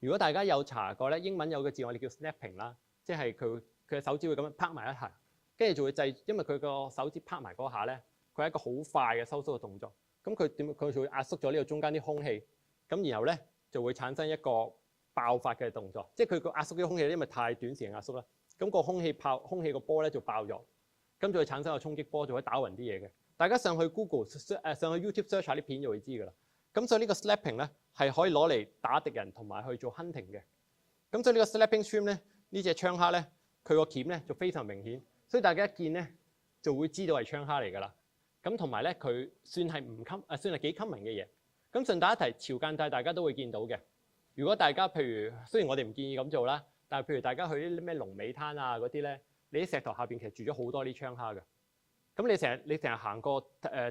如果大家有查過咧，英文有個字我哋叫 snapping 啦，即係佢嘅手指會咁樣拍埋一下，跟住就會因為佢個手指拍埋嗰下咧，佢係一個好快嘅收縮嘅動作。咁佢就會壓縮咗呢個中間啲空氣，咁然後咧就會產生一個爆發嘅動作。即係佢個壓縮啲空氣，因為太短時間壓縮啦，咁個空氣個波咧就爆咗，咁就會產生個衝擊波，就會打暈啲嘢嘅。大家上去 Google 上去 YouTube search 下啲片就會知㗎啦。咁所以呢個 slapping 咧係可以攞嚟打敵人同埋去做 hunting 嘅。咁所以呢個 slapping shrimp 咧，呢隻槍蝦咧，佢個鉗咧就非常明顯，所以大家一見咧就會知道係槍蝦嚟㗎啦。咁同埋咧，佢算係算係幾 common 嘅嘢。咁順帶一提，潮間帶大家都會見到嘅。如果大家譬如雖然我哋唔建議咁做啦，但係譬如大家去啲咩龍尾灘啊嗰啲咧，你啲石頭下邊其實住咗好多啲槍蝦嘅。咁你成日行過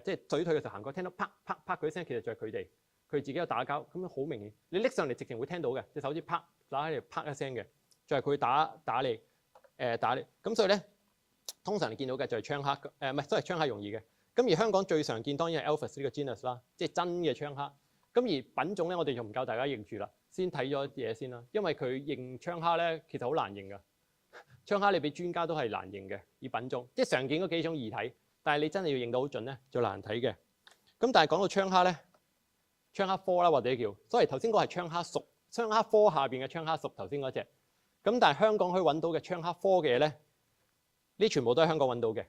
即係水退嘅時候行過，聽到啪啪啪嗰啲聲，其實就係佢哋自己有打交，咁樣好明顯。你拎上嚟直情會聽到嘅，隻手指啪打喺度啪一聲嘅，就係佢打你打你。咁所以咧，通常你見到嘅就係槍蝦，唔係都係槍蝦容易嘅。咁而香港最常見當然係 Alphas 呢個 genus 啦，即係真嘅槍蝦。咁而品種咧，我哋就唔教大家認住啦，先睇咗嘢先啦。因為佢認槍蝦咧，其實好難認㗎。槍蝦你俾專家都係難認嘅，以品種，即係常見嗰幾種易睇，但係你真係要認到好準咧，就難睇嘅。咁但係講到槍蝦咧，槍蝦科啦或者叫，所以頭先嗰係槍蝦屬，槍蝦科下邊嘅槍蝦屬頭先嗰隻。咁但係香港可以揾到嘅槍蝦科嘅嘢咧，呢全部都係香港揾到嘅。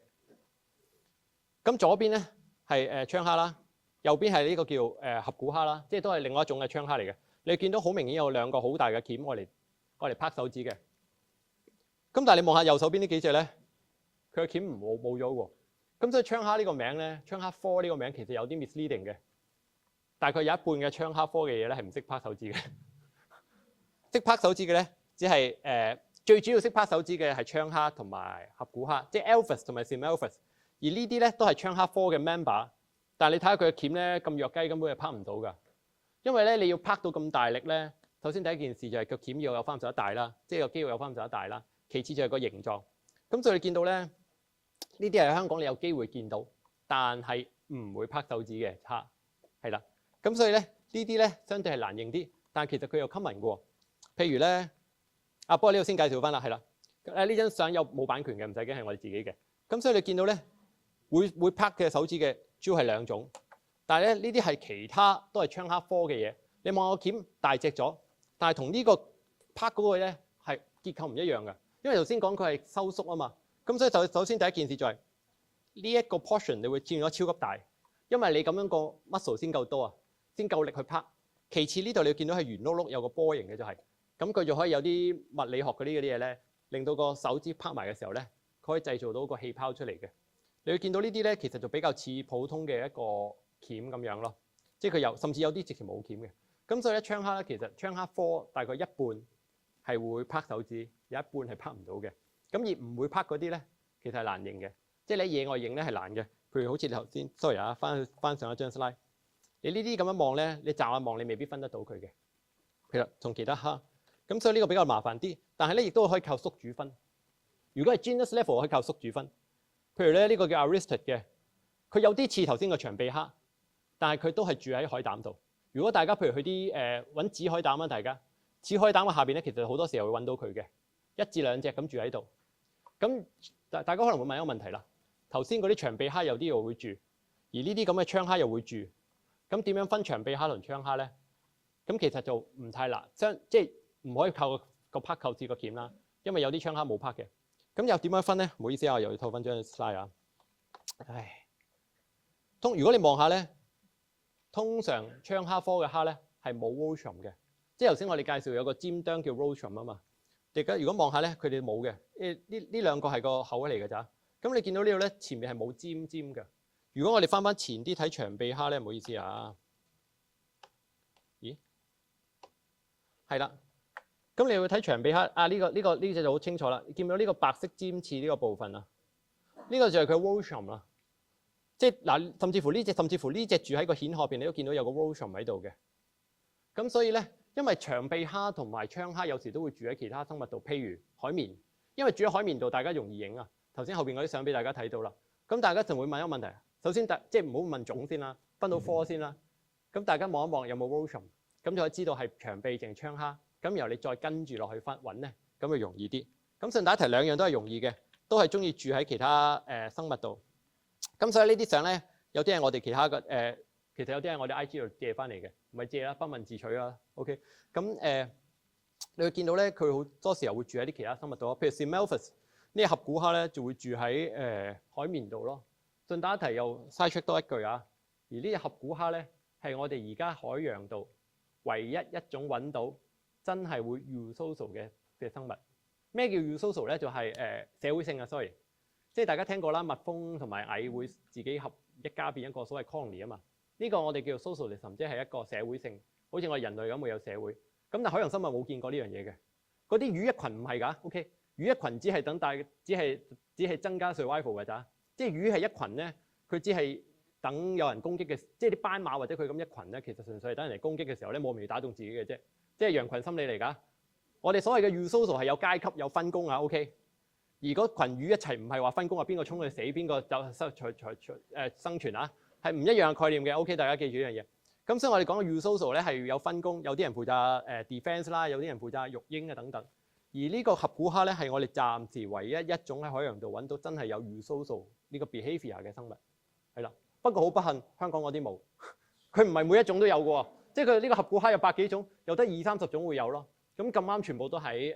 咁左邊咧係槍蝦啦，右邊係呢個叫合股蝦啦，即係都係另外一種嘅槍蝦嚟嘅。你見到好明顯有兩個好大嘅鉗，我嚟拍手指嘅。咁但係你望下右手邊呢幾隻咧，佢嘅鉗冇咗喎。咁所以槍蝦呢個名咧，槍蝦科呢個名其實有啲 misleading 嘅。大概有一半嘅槍蝦科嘅嘢咧係唔識拍手指嘅。識拍手指嘅咧，只係最主要識拍手指嘅係槍蝦同埋合股蝦，即係 Alphas 同埋 Semalphus。而呢啲咧都係槍蝦科嘅 member， 但係你睇下佢嘅鉗咧咁弱雞，根本係拍唔到㗎。因為咧你要拍到咁大力咧，首先第一件事就係個鉗要有翻咁上下大啦，即係個肌肉有翻咁上下大啦。其次就係個形狀。咁所以你見到咧，呢啲係香港你有機會見到，但係唔會拍手指嘅蝦，係啦。咁所以咧呢啲咧相對係難認啲，但係其實佢又 common 嘅喎。譬如咧，不過呢度先介紹翻啦，係啦。呢張相有冇版權嘅，唔使驚係我哋自己嘅。咁所以你見到咧。會拍嘅手指嘅主要係兩種，但係咧呢啲係其他都係槍蝦科嘅嘢。你望個鉗大隻咗，但係同呢個拍嗰個咧係結構唔一樣嘅，因為頭先講佢係收縮啊嘛。咁所以首先第一件事就係呢一個 portion 你會佔咗超級大，因為你咁樣個 muscle 先夠多啊，先夠力去拍。其次呢度你見到係圓碌碌有個波形嘅就係，咁佢就可以有啲物理學嗰啲嘢咧，令到個手指拍埋嘅時候咧，佢可以製造到個氣泡出嚟嘅。你會見到呢啲咧，其實就比較似普通嘅一個鉗咁樣咯，即係佢甚至有啲直情冇鉗嘅。咁所以咧，槍蝦咧其實槍蝦科大概一半係會拍手指，有一半係拍唔到嘅。咁而唔會拍嗰啲咧，其實係難認嘅，即係你喺野外認咧係難嘅。譬如好似你頭先 ，sorry 啊，翻上一張 slide，你呢啲咁樣望咧，你驟眼望你未必分得到佢嘅，係啦，同其他蝦。咁所以呢個比較麻煩啲，但係咧亦都可以靠宿主分。如果係 genus level 可以靠宿主分。譬如咧呢個叫 Aristid 嘅，佢有啲似頭先個長臂蝦，但係佢都係住喺海膽度。如果大家譬如去啲揾紫海膽啊，大家紫海膽嘅下邊咧，其實好多時候會揾到佢嘅1至2隻咁住喺度。咁大家可能會問一個問題啦，頭先嗰啲長臂蝦有啲又會住，而呢啲咁嘅槍蝦又會住，咁點樣分長臂蝦同槍蝦咧？咁其實就唔太難，即係唔可以靠個拍構置個鉗啦，因為有啲槍蝦冇拍嘅。咁又點樣分咧？唔好意思啊，又要拖翻張 slide 啊。唉，如果你望下咧，通常槍蝦科嘅蝦咧係冇 rostrum 嘅，即係頭先我哋介紹有個尖端叫 rostrum 啊嘛。大家如果望下咧，佢哋冇嘅，呢兩個係個口嚟㗎咋。咁你見到呢度咧，前面係冇尖尖嘅。如果我哋翻前啲睇長臂蝦咧，唔好意思啊。咦？係啦。咁你會睇長臂蝦啊？呢隻就好清楚啦。你見到呢個白色尖刺呢個部分啊？呢個就係佢 rostrum 啦。即係嗱，甚至乎呢隻住喺個蜆殼邊，你都見到有個 rostrum 喺度嘅。咁所以咧，因為長臂蝦同埋槍蝦有時都會住喺其他生物度，譬如海綿。因為住喺海綿度，大家容易影啊。頭先後邊嗰啲相俾大家睇到啦。咁大家就會問一個問題。首先即係唔好問種先啦，分到科先啦。咁大家望一望有冇 rostrum，咁就可以知道係長臂定槍蝦。咁然後你再跟住落去揾咧，咁就容易啲。咁順帶一提，兩樣都係容易嘅，都係中意住喺其他生物度。咁所以呢啲相咧，有啲係我哋其他嘅其實有啲係我哋 IG 度借翻嚟嘅，唔係借啦，不問自取啦。OK， 咁你會見到咧，佢好多時候會住喺啲其他生物度，譬如 Semelphus 呢個合股蝦咧，就會住喺海綿度咯。順帶一提又 side check 多一句啊，而呢隻合股蝦咧係我哋而家海洋度唯一一種揾到真係會 eusocial 嘅生物。咩叫 eusocial 咧？就係社會性啊 ，sorry， 即係大家聽過啦，蜜蜂同埋蟻會自己合一家變一個所謂 colony 啊嘛。呢個我哋叫做 socialism， 即係一個社會性，好似我哋人類咁會有社會。咁但係海洋生物冇見過呢樣嘢嘅。嗰啲魚一群唔係㗎 ，OK， 魚一群只係等大，只係增加 survival 㗎咋。即係魚係一群咧，佢只係等有人攻擊嘅，即係啲斑馬或者佢咁一群咧，其實純粹係等人嚟攻擊嘅時候咧，冇名打中自己嘅啫。即係羊群心理嚟㗎。我哋所謂嘅 eusocial 係有階級有分工啊 ，OK。而嗰群魚一齊唔係話分工啊，邊個衝去死，邊個就生存啊，係唔一樣嘅概念嘅。OK， 大家記住呢樣嘢。咁所以我哋講嘅 eusocial 咧係有分工，有啲人負責defense 啦，有啲人負責育嬰啊等等。而呢個合股蝦咧係我哋暫時唯一一種喺海洋度揾到真係有 eusocial 呢個 behaviour 嘅生物，係啦。不過好不幸，香港嗰啲冇，佢唔係每一種都有嘅喎，即係佢呢個合股蝦有百幾種，有得20-30種會有咯。咁咁啱全部都喺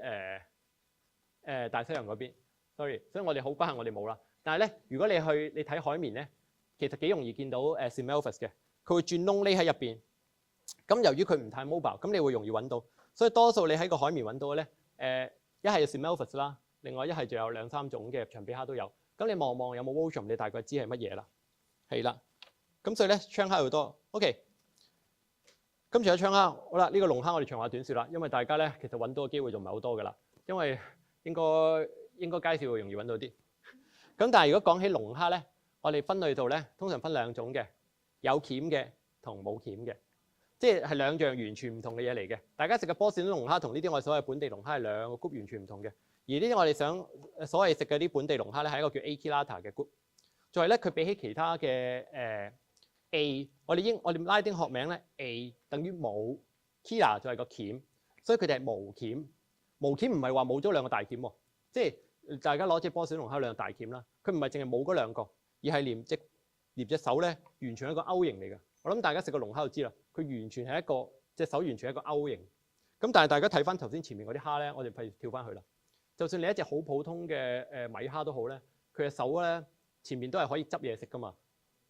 大西洋嗰邊 ，sorry， 所以我哋好不幸我哋冇啦。但係咧，如果你睇海綿咧，其實幾容易見到Semelphus 嘅，佢會轉窿匿喺入邊。咁由於佢唔太 mobile，咁你會容易揾到。所以多數你喺個海綿揾到咧，一係 Semelphus 啦，另外一係就有2-3種嘅長臂蝦都有。咁你望望有冇 rostrum，你大概知係乜嘢啦。係啦，咁所以咧槍蝦好多。OK。咁除咗槍蝦，好啦，呢個龍蝦我哋長話短説啦，因為大家咧其實揾到嘅機會就唔係好多㗎啦，因為應該街市會容易揾到啲。咁但係如果講起龍蝦咧，我哋分類度咧通常分2種嘅，有鉗嘅同冇鉗嘅，即係2樣完全唔同嘅嘢嚟嘅。大家食嘅波士頓龍蝦同呢啲我哋所謂本地龍蝦係2個 group 完全唔同嘅。而呢啲我哋想所謂食嘅啲本地龍蝦咧係一個叫 Achilata 嘅 group， 再係咧佢比起其他嘅A， 我哋拉丁學名咧 A 等於冇 ，Kila 就係個鉗，所以佢哋係無鉗。無鉗唔係話冇咗2個大鉗喎，即係大家攞隻波士頓龍蝦2個大鉗啦，佢唔係淨係冇嗰2個，而係連隻手咧完全係一個 O 型嚟嘅。我諗大家食過龍蝦就知啦，佢完全係一個隻手完全係一個 O 型。咁但係大家睇翻頭先前面嗰啲蝦咧，我哋譬如跳翻去啦，就算你一隻好普通嘅米蝦都好咧，佢嘅手咧前面都係可以執嘢食噶嘛。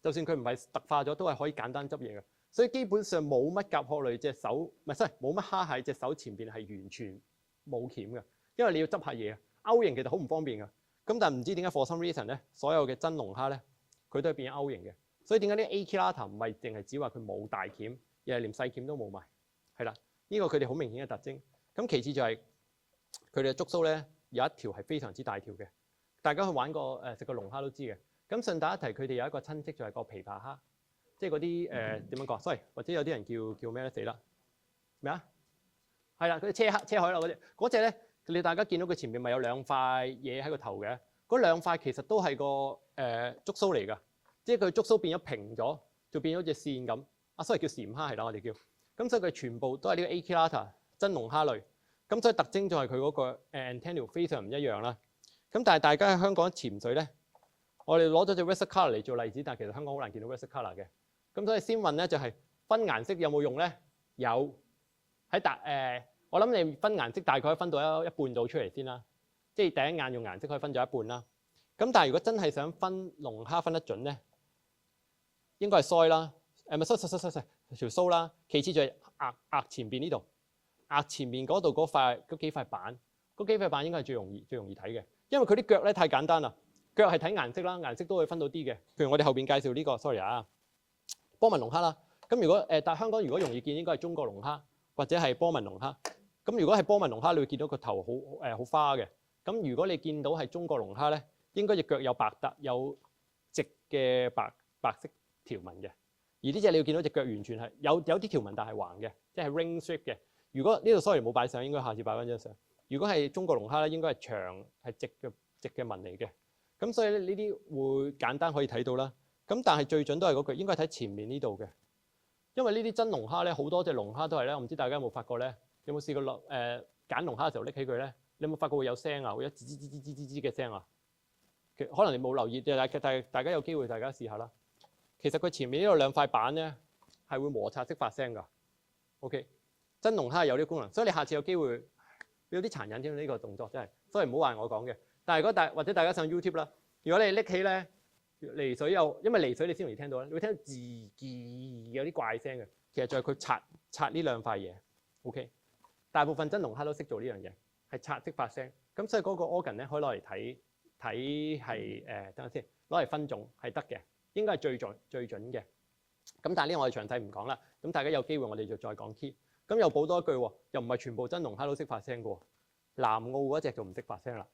就算佢唔係特化咗，都係可以簡單執嘢嘅，所以基本上冇乜甲殼類隻手，唔係冇乜蝦蟹隻手前邊係完全冇鉗嘅，因為你要執下嘢啊。O 型其實好唔方便嘅，咁但係唔知點解 for some reason 咧，所有嘅真龍蝦咧，佢都係變咗 O 型嘅，所以點解啲 Achilata 唔係淨係只話佢冇大鉗，而係連細鉗都冇埋，係啦，呢個佢哋好明顯嘅特徵。咁其次就係佢哋嘅觸鬚咧有一條係非常之大條嘅，大家去玩過食過龍蝦都知嘅。咁順帶一提，佢哋有一個親戚就係個琵琶蝦，即係嗰啲點樣講 ？sorry， 或者有啲人叫咩咧？死啦！咩啊？係啦，嗰啲車海螺嗰隻咧，你大家見到佢前面咪有兩塊嘢喺個頭嘅？嗰兩塊其實都係個觸鬚嚟㗎，即係佢觸鬚變咗平咗，就變咗隻線咁。所以叫蟬蝦係啦，我哋叫。咁所以佢全部都係呢個 Acheilata 真龍蝦類。咁所以特徵就係佢嗰個antennae 非常唔一樣啦。咁但係大家喺香港潛水咧，我哋攞咗隻 Versicolor 嚟做例子，但係其實香港好難見到 Versicolor 嘅。咁所以先問咧就係分顏色有冇用咧？有。喺我諗你分顏色大概可以分到一半到出嚟先啦。即係第一眼用顏色可以分咗一半啦。咁但係如果真係想分龍蝦分得準咧，應該係腮啦，咪腮條鬚啦。其次就係額前邊呢度，額前面嗰度嗰幾塊板，嗰幾塊板應該係最容易睇嘅，因為佢啲腳咧太簡單啦。腳係睇顏色啦，顏色都可以分到啲嘅。譬如我哋後邊介紹呢個 sorry 啊，波紋龍蝦啦。咁如果但係香港如果容易見，應該係中國龍蝦或者係波紋龍蝦。咁如果係波紋龍蝦，你會見到個頭好花嘅。咁如果你見到係中國龍蝦咧，應該隻腳有直嘅白色條紋嘅。而呢隻你要見到隻腳完全係有啲條紋，但係橫嘅，即係 ring shape 嘅。如果呢度 sorry 冇擺相，應該下次擺翻張相。如果係中國龍蝦咧，應該係長係直嘅紋嚟嘅。咁所以咧呢啲會簡單可以睇到啦。咁但係最準都係嗰句，應該睇前面呢度嘅。因為呢啲真龍蝦咧，好多隻龍蝦都係咧，我唔知大家有冇發覺咧？有冇試過揀龍蝦嘅時候拎起佢咧？你有冇發覺會有聲啊？會有吱嘅聲啊？可能你冇留意，但係大家有機會大家試下啦。其實佢前面呢度兩塊板咧係會摩擦式發聲㗎。OK， 真龍蝦係有呢個功能，所以你下次有機會有啲殘忍添呢個動作真係，所以唔好話我講嘅。但係如果或者大家上 YouTube 啦，如果你拎起咧離水因為離水你先容易聽到咧，你會聽到吱有啲怪聲嘅。其實就係佢擦呢兩塊嘢。OK， 大部分真龍蝦都識做呢樣嘢，係擦式發聲。咁所以嗰個 organ 咧可以攞嚟睇係等下先，攞嚟分種係得嘅，應該係最準嘅。咁但係呢個我哋詳細唔講啦。咁大家有機會我哋就再講 key。咁又補多一句喎，又唔係全部真龍蝦都識發聲嘅喎，南澳嗰隻就唔識發聲啦。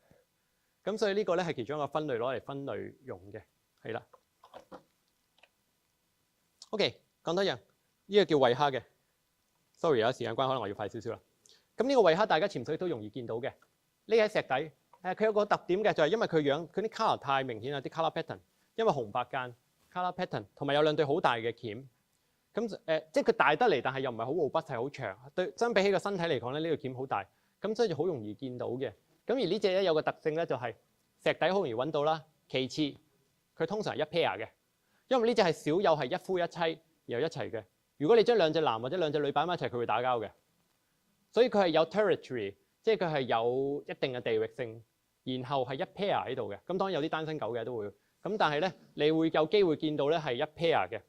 咁所以呢個咧係其中一個分類攞嚟分類用嘅，係啦。OK， 講多樣，呢個叫鮪蝦嘅。Sorry 啊，時間關係可能我要快少少啦。咁呢個鮪蝦大家潛水都容易見到嘅，匿喺石底。佢有個特點嘅就係因為佢樣佢啲 colour 太明顯啦，啲 colour pattern， 因為紅白間 colour pattern， 同埋有兩對好大嘅鉗。咁即係佢大得嚟，但係又唔係好robust，係好長。對，相比起個身體嚟講咧，呢個鉗好大，咁所以就好容易見到嘅。咁而呢隻咧有個特性咧，就係石底好容易揾到啦。其次，佢通常係一 pair 嘅，因為呢隻係少有係一夫一妻然後一齊嘅。如果你將兩隻男或者兩隻女擺埋一齊，佢會打交嘅。所以佢係有 territory， 即係佢係有一定嘅地域性，然後係一 pair 喺度嘅。咁當然有啲單身狗嘅都會，咁但係咧你會有機會見到咧係一 pair 嘅。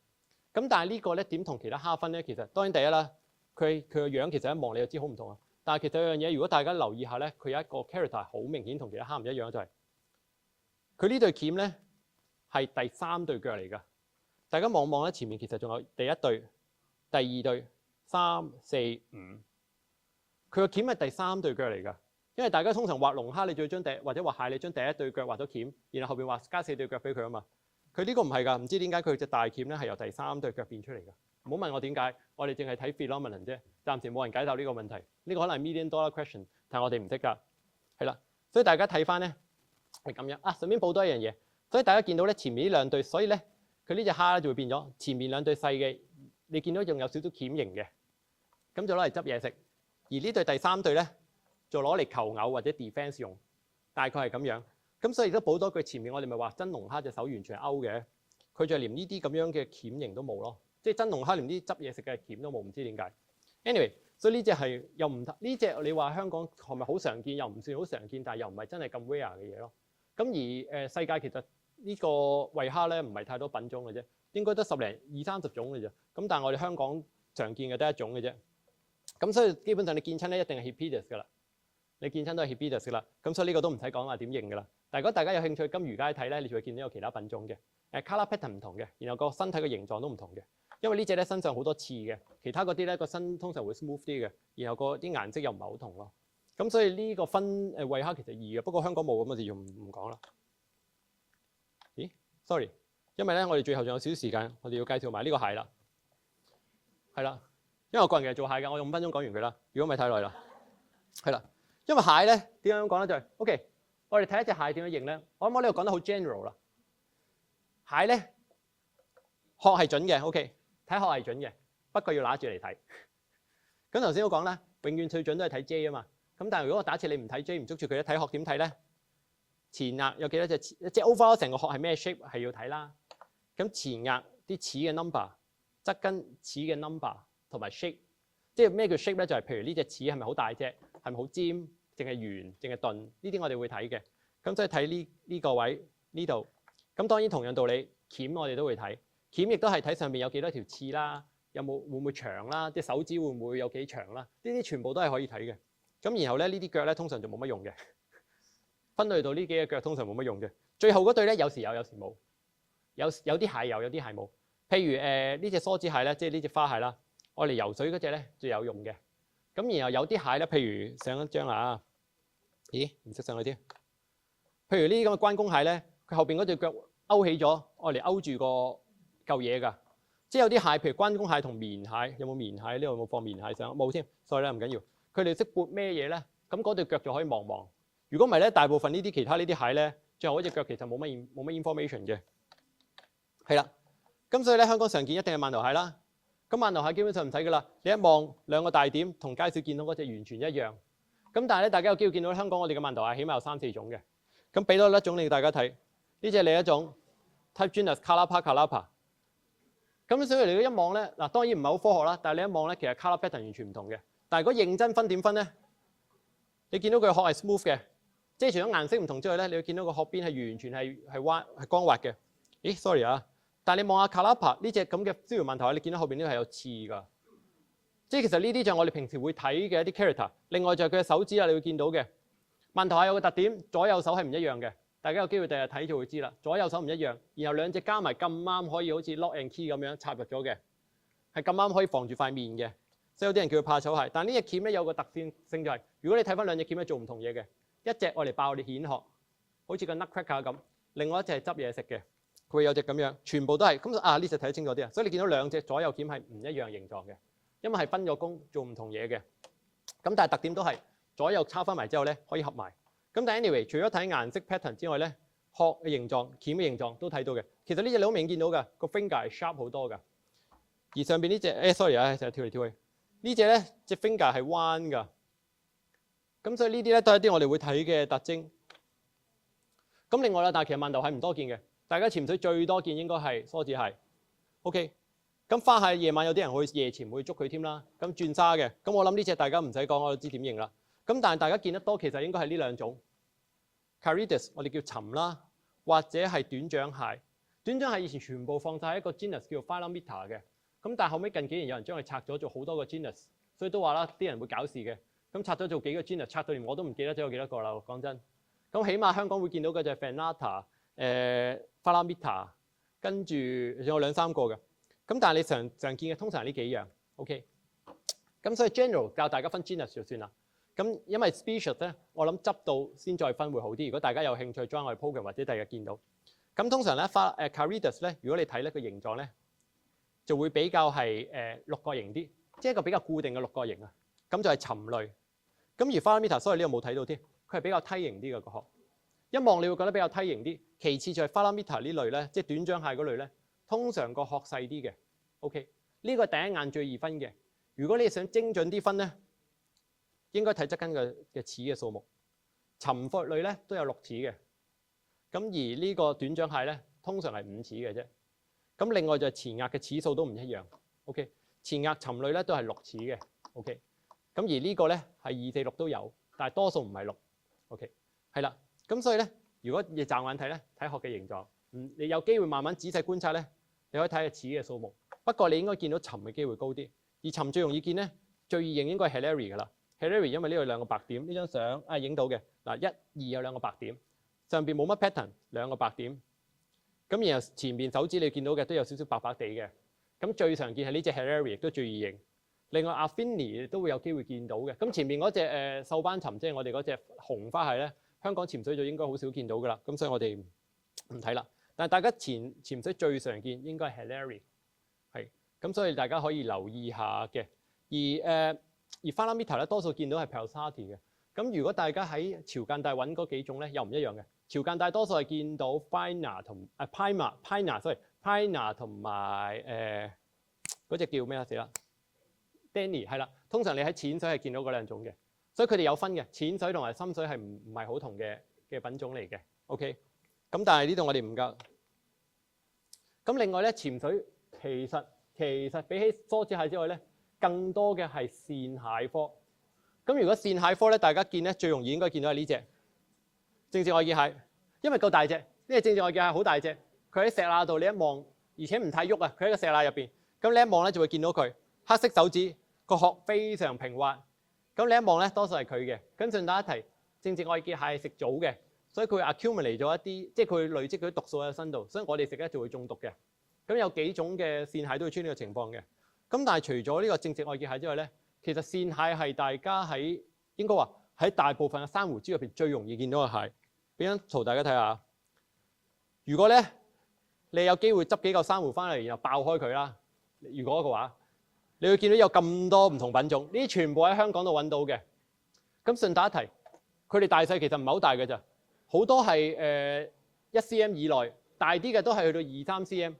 咁但係呢個咧點同其他蝦分咧？其實當然第一啦，佢個樣其實一望你就知好唔同啊。但係其實有樣嘢，如果大家留意下咧，佢有一個 character 好明顯同其他蝦唔一樣，就係佢呢對鉗咧係第三對腳嚟㗎。大家望望咧，前面其實仲有第一對、第二對、3、4、5。佢個鉗係第三對腳嚟㗎。因為大家通常畫龍蝦，你最將或者畫蟹，你將第一對腳畫咗鉗，然後後邊畫加4對腳俾佢啊嘛。佢呢個唔係㗎，唔知點解佢隻大鉗咧係由第三對腳變出嚟㗎。唔好問我點解，我哋淨係睇 phenomenon 啫，暫時冇人解答呢個問題。呢個可能係 $1,000,000 question， 但係我哋唔識㗎。係啦，所以大家睇翻咧係咁樣啊。順便補多一樣嘢，所以大家見到咧前面呢兩對，所以咧佢呢隻蝦咧就會變咗前面兩對細嘅，你見到仲有少少鉗形嘅，咁就攞嚟執嘢食。而呢對第三對咧就攞嚟求偶或者 defense 用，大概係咁樣。咁所以亦都補多句，前面我哋咪話真龍蝦隻手完全係勾嘅，佢就連呢啲咁樣嘅鉗形都冇咯，即係真龍蝦連啲執嘢食嘅鉗都冇，唔知點解。anyway， 所以呢隻係又唔得，呢隻你話香港係咪好常見？又唔算好常見，但係又唔係真係咁 rare 嘅嘢咯。咁而世界其實呢個鮪蝦咧唔係太多品種嘅啫，應該得20-30種嘅啫。咁但係我哋香港常見嘅得一種嘅啫。咁所以基本上你見親咧一定係 Hippias 㗎啦，你見親都係 Hippias 啦。咁所以呢個都唔使講話點認㗎啦。但係如果大家有興趣金魚街睇咧，你就會見到有其他品種嘅，colour pattern 唔同嘅，然後個身體嘅形狀都唔同嘅。因為呢隻咧身上好多刺嘅，其他嗰啲咧個身通常會 smooth 啲嘅，然後個啲顏色又唔係好同咯。咁所以呢個分鮪蝦其實易嘅，不過香港冇咁嘅字，就唔講啦。咦？ sorry， 因為咧我哋最後仲有少少時間，我哋要介紹埋呢個蟹啦。係啦，因為我個人其實做蟹嘅，我用5分鐘講完佢啦。如果唔係太耐啦，係啦，因為蟹咧點樣講咧就係 OK， 我哋睇一隻蟹點樣認咧。我諗我呢度講得好 general 啦。蟹咧殼係準嘅 ，OK， 睇殼係準嘅，不過要揦住嚟睇。咁頭先都講啦，永遠最準都係睇 J 啊嘛。咁但係如果我打設你唔睇 J 唔捉住佢咧，睇殼點睇咧？前額有幾多隻？即係 overall 成個殼係咩 shape 係要睇啦。咁前額啲齒嘅 number、側根齒嘅 number 同埋 shape， 即係咩叫 shape 咧？就係譬如呢隻齒係咪好大隻，係咪好尖，淨係圓，淨係鈍？呢啲我哋會睇嘅。咁所以睇呢個位呢度。咁當然同樣道理，鉗我哋都會睇。鉗亦都係睇上面有幾多條刺啦，會唔會長啦？啲手指會唔會有幾長啦？呢啲全部都係可以睇嘅。咁然後咧呢啲腳咧通常就冇乜用嘅。分類到呢幾個腳通常冇乜用嘅。最後嗰對咧有時有，有時冇。有啲蟹有，有啲蟹冇。譬如呢隻梭子蟹咧，即係呢隻花蟹啦，我嚟游水嗰隻咧最有用嘅。咁然後有啲蟹咧，譬如上一張啊，咦唔識上去添。譬如呢啲咁嘅關公蟹咧，佢後邊嗰隻腳勾起咗，我嚟勾住個嚿嘢㗎。即係有啲蟹，譬如關公蟹同棉蟹，有冇棉蟹？呢度有冇放棉蟹上？冇添，所以咧唔緊要。佢哋識撥咩嘢咧？咁嗰對腳就可以望望。如果唔係咧，大部分呢啲其他呢啲蟹咧，最後嗰隻腳其實冇乜 information 嘅。係啦，咁所以咧香港常見一定係饅頭蟹啦。咁饅頭蟹基本上唔使㗎啦，你一望兩個大點同街市見到嗰隻完全一樣。咁但係咧，大家有機會見到香港我哋嘅饅頭蟹起碼有3、4種嘅。咁俾多一種令大家睇，呢隻另一種 Type Genus Calapa calapa。咁所以你一望咧，嗱當然唔係好科學啦，但係你一望咧，其實 colour pattern 完全唔同嘅。但係如果認真分點分咧，你見到佢殼係 smooth 嘅，即係除咗顏色唔同之外咧，你會見到個殼邊係完全係光滑嘅。咦 ，sorry 啊，但係你望下 Calapa 呢隻咁嘅燒魚饅頭蟹，你見到後邊呢個係有刺㗎。即係其實呢啲就係我哋平時會睇嘅一啲 character。另外就係佢嘅手指啊，你會見到嘅饅頭蟹有個特點，左右手係唔一樣嘅。大家有機會第日睇就會知啦。左右手唔一樣，然後兩隻加埋咁啱可以好似 lock and key 咁樣插入咗嘅，係咁啱可以防住塊面嘅。所以有啲人叫佢怕醜蟹。但係呢隻鉗咧有個特性就係，如果你睇翻兩隻鉗咧做唔同嘢嘅，一隻愛嚟爆你蜆殼，好似個 nutcracker 咁；另外一隻係執嘢食嘅，佢會有隻咁樣，全部都係咁啊！呢隻睇得清楚啲啊。所以你見到兩隻左右鉗係唔一樣形狀嘅，因為係分咗工做唔同嘢嘅。咁但係特點都係左右抄翻埋之後咧可以合埋。咁但係 anyway，除咗睇顏色 pattern 之外咧，殼嘅形狀、鉗嘅形狀都睇到嘅。其實呢隻你好明顯見到㗎，個 finger 係 sharp 好多㗎。而上邊呢隻，sorry 啊，成日跳嚟跳去。呢隻咧隻 finger 係彎㗎。咁所以呢啲咧都係一啲我哋會睇嘅特徵。咁另外啦，但係其實饅頭蟹唔多見嘅。大家潛水最多見應該係梭子蟹。OK。咁花蟹夜晚有啲人會夜潛會捉佢添啦。咁轉沙嘅，咁我諗呢隻大家唔使講，我都知點認啦。咁但係大家見得多，其實應該係呢兩種 Caridus， 我哋叫鱘啦，或者係短掌蟹。短掌蟹以前全部放晒喺一個 genus 叫做 Phyllometa 嘅。咁但係後尾近幾年有人將佢拆咗做好多個 genus， 所以都話啦，啲人會搞事嘅。咁拆咗做幾個 genus， 拆到連我都唔記得咗有幾多個啦。講真，咁起碼香港會見到嘅就係 Phainata、Phyllometa， 跟住仲有2、3個嘅。咁但係你常見嘅通常係呢幾樣。OK。咁所以 general 教大家分 genus 就算啦。咁因為 species 咧，我諗執到先再分會好啲。如果大家有興趣 join 我哋 program 或者第日見到，咁通常咧Caridus 咧，如果你睇咧個形狀咧，就會比較係六角形啲，即係一個比較固定嘅六角形啊。咁就係鱘類。咁而 Phyllometa 所以呢度冇睇到添，佢係比較梯形啲嘅個殼。一望你會覺得比較梯形啲。其次就係 Phyllometa 呢類咧，即係短掌蟹嗰類咧，通常個殼細啲嘅。OK， 呢個第一眼最易分嘅。如果你想精準啲分咧，應該睇側根嘅齒嘅數目。鱘殼類咧都有6齒嘅，咁而呢個短掌蟹咧通常係5齒嘅啫。咁另外就係前額嘅齒數都唔一樣。OK， 前額鱘類咧都係6齒嘅。OK， 咁而呢個咧係2、4、6都有，但係多數唔係6。OK， 係啦。咁所以咧，如果你驟眼睇咧，睇殼嘅形狀，你有機會慢慢仔細觀察咧，你可以睇下齒嘅數目。不過你應該見到鱘嘅機會高啲，而鱘最容易見咧，最易認應該係 Halary 㗎啦。Halary 因為呢度兩個白點，呢張相影到嘅嗱1、2有2個白點，上邊冇乜 pattern， 2個白點。咁然後前邊手指你見到嘅都有少少白白地嘅。咁最常見係呢隻 Halary， 亦都最易認。另外 Affini 都會有機會見到嘅。咁前面嗰隻瘦斑鱘，即係我哋嗰隻紅花蟹咧，香港潛水就應該好少見到㗎啦。咁所以我哋唔睇啦。但係大家潛水最常見應該係 Hillary， 係咁，所以大家可以留意下嘅。而 Falameter 咧多數見到係 Pelsati 嘅。咁如果大家喺潮間帶揾嗰幾種咧，又唔一樣嘅。潮間帶多數係見到 Pina 同Pina 同埋嗰隻叫咩啊？死啦 Danny 係啦。通常你喺淺水係見到嗰兩種嘅，所以佢哋有分嘅。淺水同埋深水係唔係好同嘅品種嚟嘅。OK， 咁但係呢度我哋唔夠。咁另外咧，潛水其實比起梭子蟹之外咧，更多嘅係線蟹科。咁如果線蟹科咧，大家見咧最容易應該見到係呢隻正直愛結蟹，因為夠大隻。呢隻正直愛結蟹好大隻，佢喺石罅度你一望，而且唔太喐啊，佢喺個石罅入邊。咁你一望咧就會見到佢黑色手指，個殼非常平滑。咁你一望咧，多數係佢嘅。咁順帶一提，正直愛結蟹係食藻嘅，所以佢會 accumulate 咗一啲，即係佢會累積佢啲毒素喺身度，所以我哋食咧就會中毒嘅。咁有幾種嘅線蟹都會出現呢個情況嘅。咁但係除咗呢個正直愛結蟹之外咧，其實線蟹係大家喺應該話喺大部分嘅珊瑚礁入邊最容易見到嘅蟹。俾張圖大家睇下。如果咧你有機會執幾嚿珊瑚翻嚟，然後爆開佢啦，如果嘅話，你會見到有咁多唔同品種，呢啲全部喺香港度揾到嘅。咁順帶一提，佢哋大細其實唔係好大嘅咋，好多係1 cm 以內，大啲嘅都係去到2、3 cm。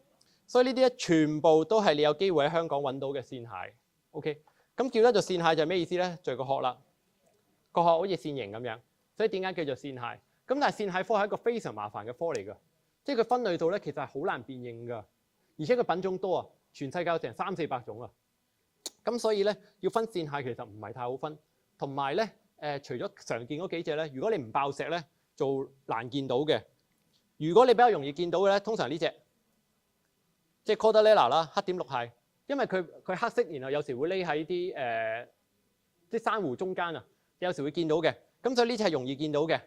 所以呢啲咧全部都係你有機會喺香港揾到嘅線蟹。OK， 咁叫得做線蟹就係咩意思咧？就係個殼啦，個殼好似線形咁樣，所以點解叫做線蟹？咁但係線蟹科係一個非常麻煩嘅科嚟㗎，即係佢分類到咧其實係好難辨認㗎，而且個品種多啊，全世界有成300-400種啊。咁所以咧要分線蟹其實唔係太好分，同埋咧除咗常見嗰幾隻咧，如果你唔爆石咧就難見到嘅。如果你比較容易見到嘅咧，通常呢隻即係 Cordillera 啦，黑點綠蟹，因為佢黑色，然後有時會匿喺啲珊瑚中間啊，有時會見到嘅。咁所以呢隻係容易見到嘅。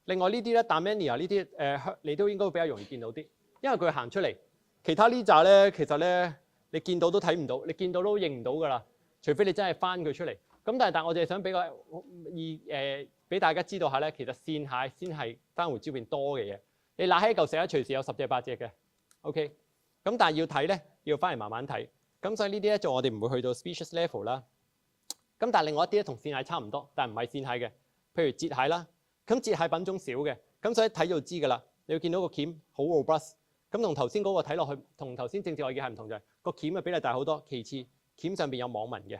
另外呢啲咧 Damiania 呢啲你都應該會比較容易見到啲，因為佢行出嚟。其他呢紮咧，其實咧你見到都睇唔到，你見到都認唔到㗎啦，除非你真係翻佢出嚟。咁但係我哋係想俾俾大家知道下咧，其實線蟹先係珊瑚礁邊多嘅嘢。你揦起一嚿石咧，隨時有10隻8隻嘅。OK， 咁但係要睇咧，要翻嚟慢慢睇。咁所以呢啲咧就我哋唔會去到 species level 啦。咁但係另外一啲咧同線蟹差唔多，但係唔係線蟹嘅，譬如節蟹啦。咁節蟹品種少嘅，咁所以睇就知㗎啦。你會見到個鉗好 robust， 咁同頭先嗰個睇落去，同頭先正直愛結蟹唔同就係個鉗嘅比例大好多。其次，鉗上邊有網紋嘅。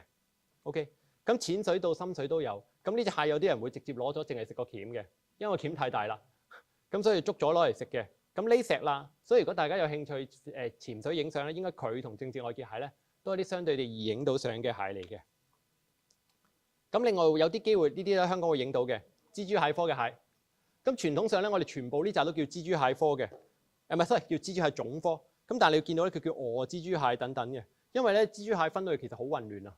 OK， 咁淺水到深水都有。咁呢隻蟹有啲人會直接攞咗，淨係食個鉗嘅，因為個鉗太大啦。咁所以捉咗攞嚟食嘅。咁呢石啦，所以如果大家有興趣潛水影相咧，應該佢同正直愛結蟹咧都係啲相對地易影到相嘅蟹嚟嘅。咁另外有啲機會呢啲咧香港會影到嘅。蜘蛛蟹科嘅蟹，咁傳統上咧，我哋全部呢紮都叫蜘蛛蟹科嘅，唔係，sorry，叫蜘蛛蟹總科。咁但係你要見到咧，佢叫螯蜘蛛蟹等等嘅，因為咧蜘蛛蟹分類其實好混亂啊。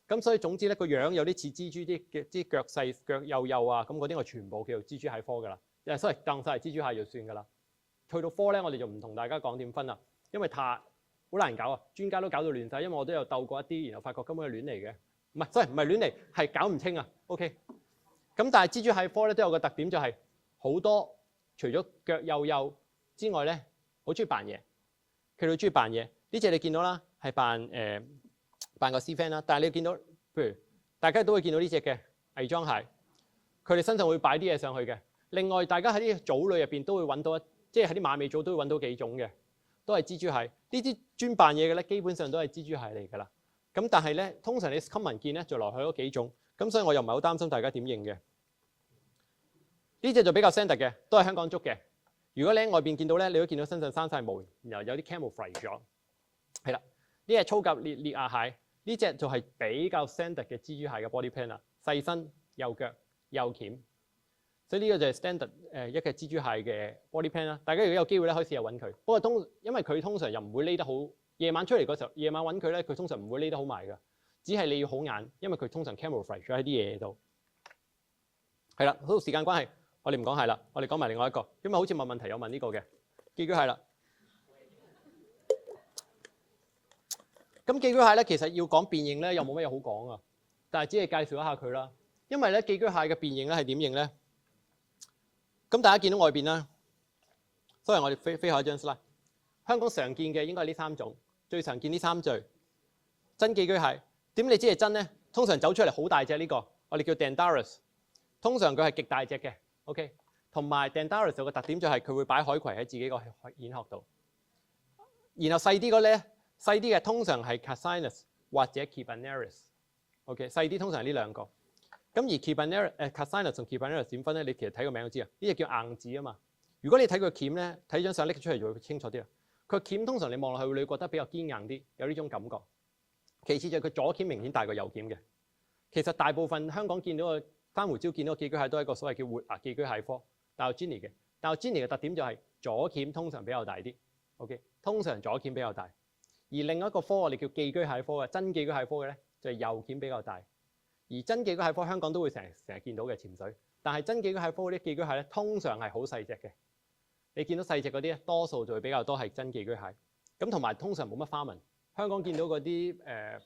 咁所以總之咧個樣有啲似蜘蛛啲腳細腳幼啊，咁嗰啲我全部叫做蜘蛛蟹科㗎啦。sorry，當晒係蜘蛛蟹就算㗎啦。去到科咧，我哋就唔同大家講點分啦，因為太好難搞啊，專家都搞到亂晒，因為我都有鬥過一啲，然後發覺根本係亂嚟嘅，唔係，sorry，唔係亂嚟，係搞唔清啊。OK。咁但係蜘蛛蟹科咧都有個特點，就係好多除咗腳幼之外咧，好中意扮嘢。佢哋中意扮嘢。呢隻你見到啦，係扮個 sea fan 啦。但係你見到，譬如大家都會見到呢隻嘅偽裝蟹，佢哋身上會擺啲嘢上去嘅。另外，大家喺啲藻類入邊都會揾到，即係喺啲馬尾藻都會揾到幾種嘅，都係蜘蛛蟹。呢啲專扮嘢嘅咧，基本上都係蜘蛛蟹嚟㗎啦。咁但係咧，通常你 common 見咧就來去嗰幾種，咁所以我又唔係好擔心大家點認嘅。呢隻就比較 standard 嘅，都係香港捉嘅。如果你喺外邊見到咧，你都見到身上生晒毛，然後有啲 camouflage 咗。係啦，呢隻粗甲裂牙蟹，呢隻就係比較 standard 嘅蜘蛛蟹嘅 body plan 啦，細身、幼腳、幼鉗。所以呢個就係 standard 一嘅蜘蛛蟹嘅 body plan 啦。大家如果有機會咧，可以試下揾佢。不過因為佢通常又唔會匿得好，夜晚出嚟嗰時候，夜晚揾佢咧，佢通常唔會匿得好埋㗎，只係你要好眼，因為佢通常 camouflage 咗喺啲嘢度。係啦，好，時間關係。我哋唔講蟹啦，我哋講埋另外一個，因為好似問問題有問呢個嘅寄居蟹啦。咁寄居蟹咧，其實要講辨認咧，又冇乜嘢好講啊。但係只係介紹一下佢啦。因為咧寄居蟹嘅辨認咧係點認咧？咁大家見到外邊啦，所以我哋飛下一張 slide。香港常見嘅應該係呢3種，最常見呢3類。真寄居蟹點你知係真咧？通常走出嚟好大隻呢個，我哋叫 Dendarus。通常佢係極大隻嘅 ，OK。同埋 Dendarus 有個特點就係佢會擺海葵喺自己個蜆殼度。然後細啲嗰咧，細啲嘅通常係 Cassinus 或者 Kibanaris。OK， 細啲通常係呢兩個。咁而 Cassinus 同 Kibanaris 點分咧？你其實睇個名就知啊。呢隻叫硬子啊嘛。如果你睇個鉗咧，睇張相拎出嚟就會清楚啲啦。佢個鉗通常你望落去你會覺得比較堅硬啲，有呢種感覺。其次就係佢左鉗明顯大過右鉗嘅。其實大部分香港見到嘅珊瑚礁見到嘅寄居蟹都係一個所謂叫活牙寄居蟹科 Diogene 嘅。Diogene 嘅特點就係左鉗通常比較大啲。OK， 通常左鉗比較大。而另一個科我哋叫寄居蟹科嘅真寄居蟹科嘅咧，就係右鉗比較大。而真寄居蟹科香港都會成日見到嘅潛水，但係真寄居蟹科嗰啲寄居蟹咧，通常係好細隻嘅。你見到細隻嗰啲咧，多數就會比較多係真寄居蟹。咁同埋通常冇乜花紋。香港見到嗰啲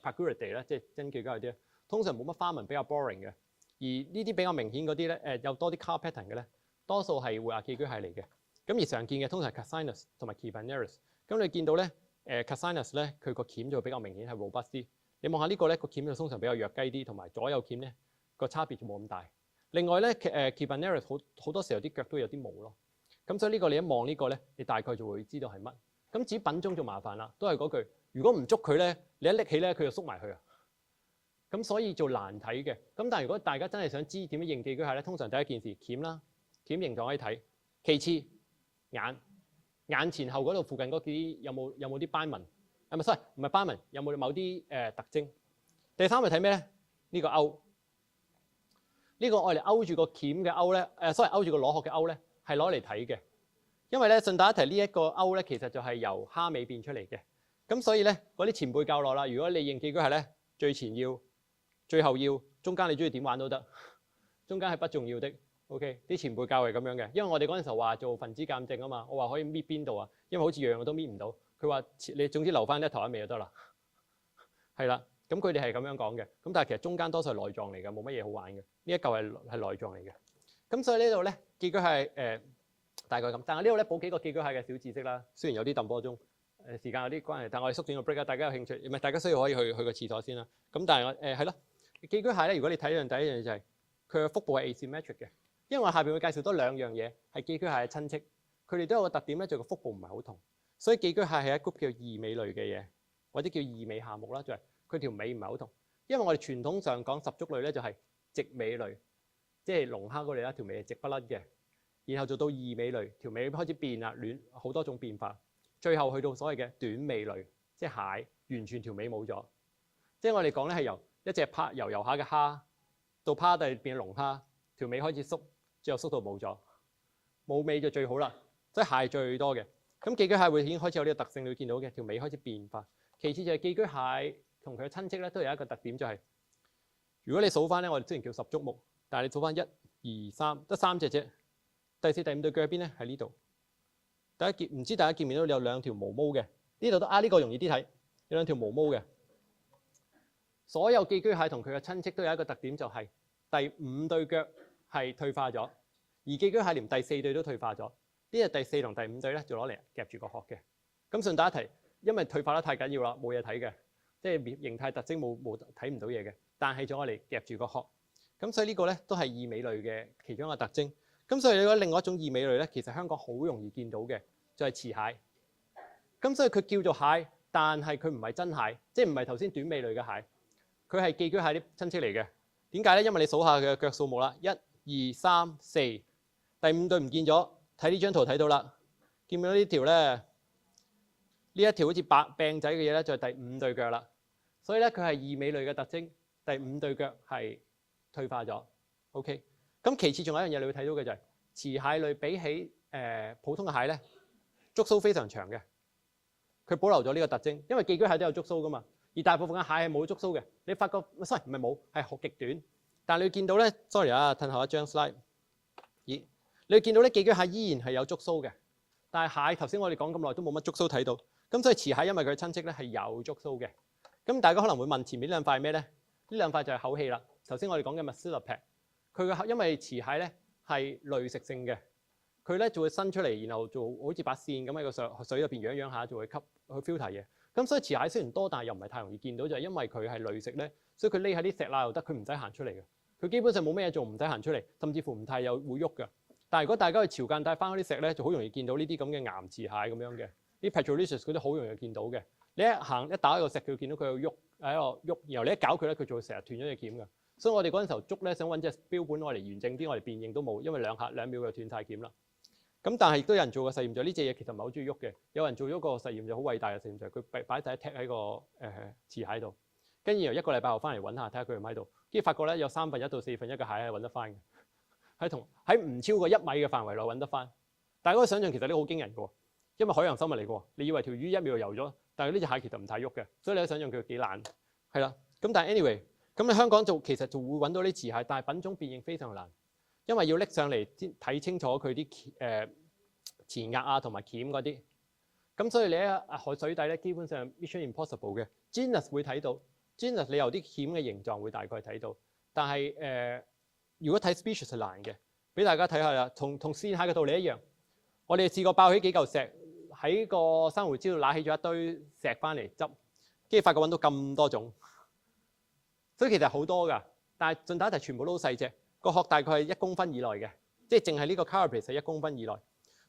Paguridae咧，即係真寄居蟹啲咧，通常冇乜花紋，比較 boring 嘅。而呢啲比較明顯嗰啲咧，有多啲 car pattern 嘅咧，多數係活牙寄居蟹嚟嘅。咁而常見嘅通常係 Cassinus 同埋 Kibanaris。咁你見到咧Cassinus 咧，佢個鉗就比較明顯係 robust 啲。你望下呢個咧，個鉗就通常比較弱雞啲，同埋左右鉗咧個差別就冇咁大。另外咧Kibanaris 好多時候啲腳都有啲毛咯。咁所以呢個你一望呢個咧，你大概就會知道係乜。咁至於品種就麻煩啦，都係嗰句，如果唔捉佢咧，你一拎起咧佢就縮埋去啊。咁所以就難睇嘅。咁但係如果大家真係想知點樣認寄居蟹咧，通常第一件事鉗啦，鉗形狀可以睇。其次眼前後嗰度附近嗰啲有冇啲斑紋？係咪 sorry 唔係斑紋，有冇某啲特徵？第三係睇咩咧？呢個勾，呢個我哋勾住個鉗嘅勾咧，sorry 勾住個螺殼嘅勾咧，係攞嚟睇嘅。因為咧順帶一提，呢一個勾咧其實就係由蝦尾變出嚟嘅。咁所以咧嗰啲前輩教落啦，如果你認寄居蟹咧，最前要、最後要、中間你中意點玩都得，中間係不重要的。OK， 啲前輩教係咁樣嘅，因為我哋嗰陣時候話做分子鑑證啊嘛，我話可以搣邊度啊，因為好似樣樣都搣唔到。佢話你總之留翻一頭一尾就得啦。係啦，咁佢哋係咁樣講嘅。咁但係其實中間多數係內臟嚟嘅，冇乜嘢好玩嘅。呢一嚿係內臟嚟嘅。咁所以呢度咧寄居蟹大概咁。但係呢度咧補幾個寄居蟹嘅小知識啦。雖然有啲揼波鐘，時間有啲關係，但係我哋縮短個 break 啊，大家有興趣，唔係大家需要可以去個廁所先啦。咁但係我係咯，寄居蟹咧，如果你睇第一樣就係佢嘅腹部係 asymmetric 嘅。因為我下邊會介紹多兩樣嘢係寄居蟹嘅親戚，佢哋都有個特點咧，就個腹部唔係好同，所以寄居蟹係一 group 叫異尾類嘅嘢，或者叫異尾下目啦，就係佢條尾唔係好同。因為我哋傳統上講十足類咧就係直尾類，即係龍蝦嗰類啦，條尾係直不甩嘅，然後做到異尾類，條尾開始變啦，亂好多種變化，最後去到所謂嘅短尾類，即係蟹完全條尾冇咗，即係我哋講咧係由一隻游下嘅蝦到趴低變龍蝦，條尾開始縮。最後縮到冇咗，冇尾就最好啦，即係蟹最多嘅。咁寄居蟹會已經開始有呢個特性，你會見到嘅條尾開始變化。其次就係寄居蟹同佢嘅親戚咧，都有一個特點就係，如果你數翻咧，我哋之前叫十足目，但係你數翻1、2、3，得3隻啫。第4、第5對腳喺邊咧？喺呢度。大家見唔知大家見唔見到有兩條毛毛嘅？呢度都呢個容易啲睇，有兩條毛毛嘅。所有寄居蟹同佢嘅親戚都有一個特點，就係第5對腳係退化咗，而寄居蟹連第4對都退化咗。呢隻第4同第5對咧，就攞嚟夾住個殼嘅。咁順帶一提，因為退化得太緊要啦，冇嘢睇嘅，即係形態特徵冇睇唔到嘢嘅。但係仲攞嚟夾住個殼。咁所以呢個咧都係異尾類嘅其中一個特徵。咁所以你講另外一種異尾類咧，其實香港好容易見到嘅就係雌蟹。咁所以佢叫做蟹，但係佢唔係真蟹，即係唔係頭先短尾類嘅蟹，佢係寄居蟹啲親戚嚟嘅。點解咧？因為你數下佢嘅腳數目啦，1、2、3、4，第5對唔見咗。睇呢張圖睇到啦，見唔見到呢條咧？呢一條好似病仔嘅嘢咧，就係第5對腳啦。所以咧，佢係異尾類嘅特徵，第5對腳係退化咗。OK， 咁其次仲有一樣嘢你會睇到嘅就係雌蟹類比起普通嘅蟹咧，觸鬚非常長嘅，佢保留咗呢個特徵，因為寄居蟹都有觸鬚噶嘛。而大部分嘅蟹係冇觸鬚嘅，你發覺 sorry 唔係冇，係好極短。但係你會見到咧 ，sorry 啊，褪後一張 slide。咦，你會見到咧，寄居蟹依然係有觸鬚嘅，但係蟹頭先我哋講咁耐都冇乜觸鬚睇到。咁所以雌蟹因為佢親戚咧係有觸鬚嘅。咁大家可能會問前面呢兩塊係咩咧？呢兩塊就係口器啦。頭先我哋講嘅 Macilliped，佢嘅因為雌蟹咧係濾食性嘅，佢咧就會伸出嚟，然後做好似把線咁喺個水入邊養一養下，就會吸去 filter 嘢。咁所以池蟹雖然多，但係又唔係太容易見到，就係因為佢係濾食咧，所以佢匿喺啲石罅度得，佢唔使行出嚟嘅。佢基本上冇咩嘢做，唔使行出嚟，甚至乎唔太有會喐嘅。但係如果大家去潮間帶翻嗰啲石咧，就好容易見到呢啲咁嘅岩池蟹咁樣嘅。啲 Petrolicious 嗰啲好容易見到嘅。你一行一打開個石，佢會見到佢喺度喐，然後你一搞佢咧，佢就會成日斷咗隻鉗嘅。所以我哋嗰陣時候捉咧，想揾隻標本攞嚟完整啲，我哋辨認都冇，因為2秒就斷晒鉗啦。咁但係亦都有人做過實驗，就呢隻嘢其實唔係好中意喐嘅。有人做咗個實驗就好偉大嘅實驗，就係佢擺第一踢喺個池蟹度，跟住然後1個禮拜後翻嚟揾下，睇下佢係唔喺度，跟住發覺咧有1/3到1/4嘅蟹係揾得翻嘅，喺唔超過1米嘅範圍內揾得翻。大家可以想象其實呢個好驚人嘅喎，因為海洋生物嚟嘅喎，你以為條魚1秒就游咗，但係呢隻蟹其實唔太喐嘅，所以你可以想象佢幾懶，係啦。咁但係 anyway， 咁你香港其實就會揾到啲池蟹，但係品種辨認非常難。因為要拎上嚟先睇清楚佢啲前額啊同埋鉗嗰啲，咁所以你喺海水底咧，基本上 mission impossible 嘅。genus 會睇到 genus 你由啲鉗嘅形狀會大概睇到，但係如果睇 species 係難嘅。俾大家睇下啦，同線蟹嘅道理一樣。我哋試過爆起幾嚿石喺個珊瑚礁度揦起咗一堆石翻嚟執，跟住發覺揾到咁多種，所以其實好多㗎。但係順帶一提，全部都好細隻。個殼大概係1公分以內嘅，即係淨係呢個 carapace 係1公分以內，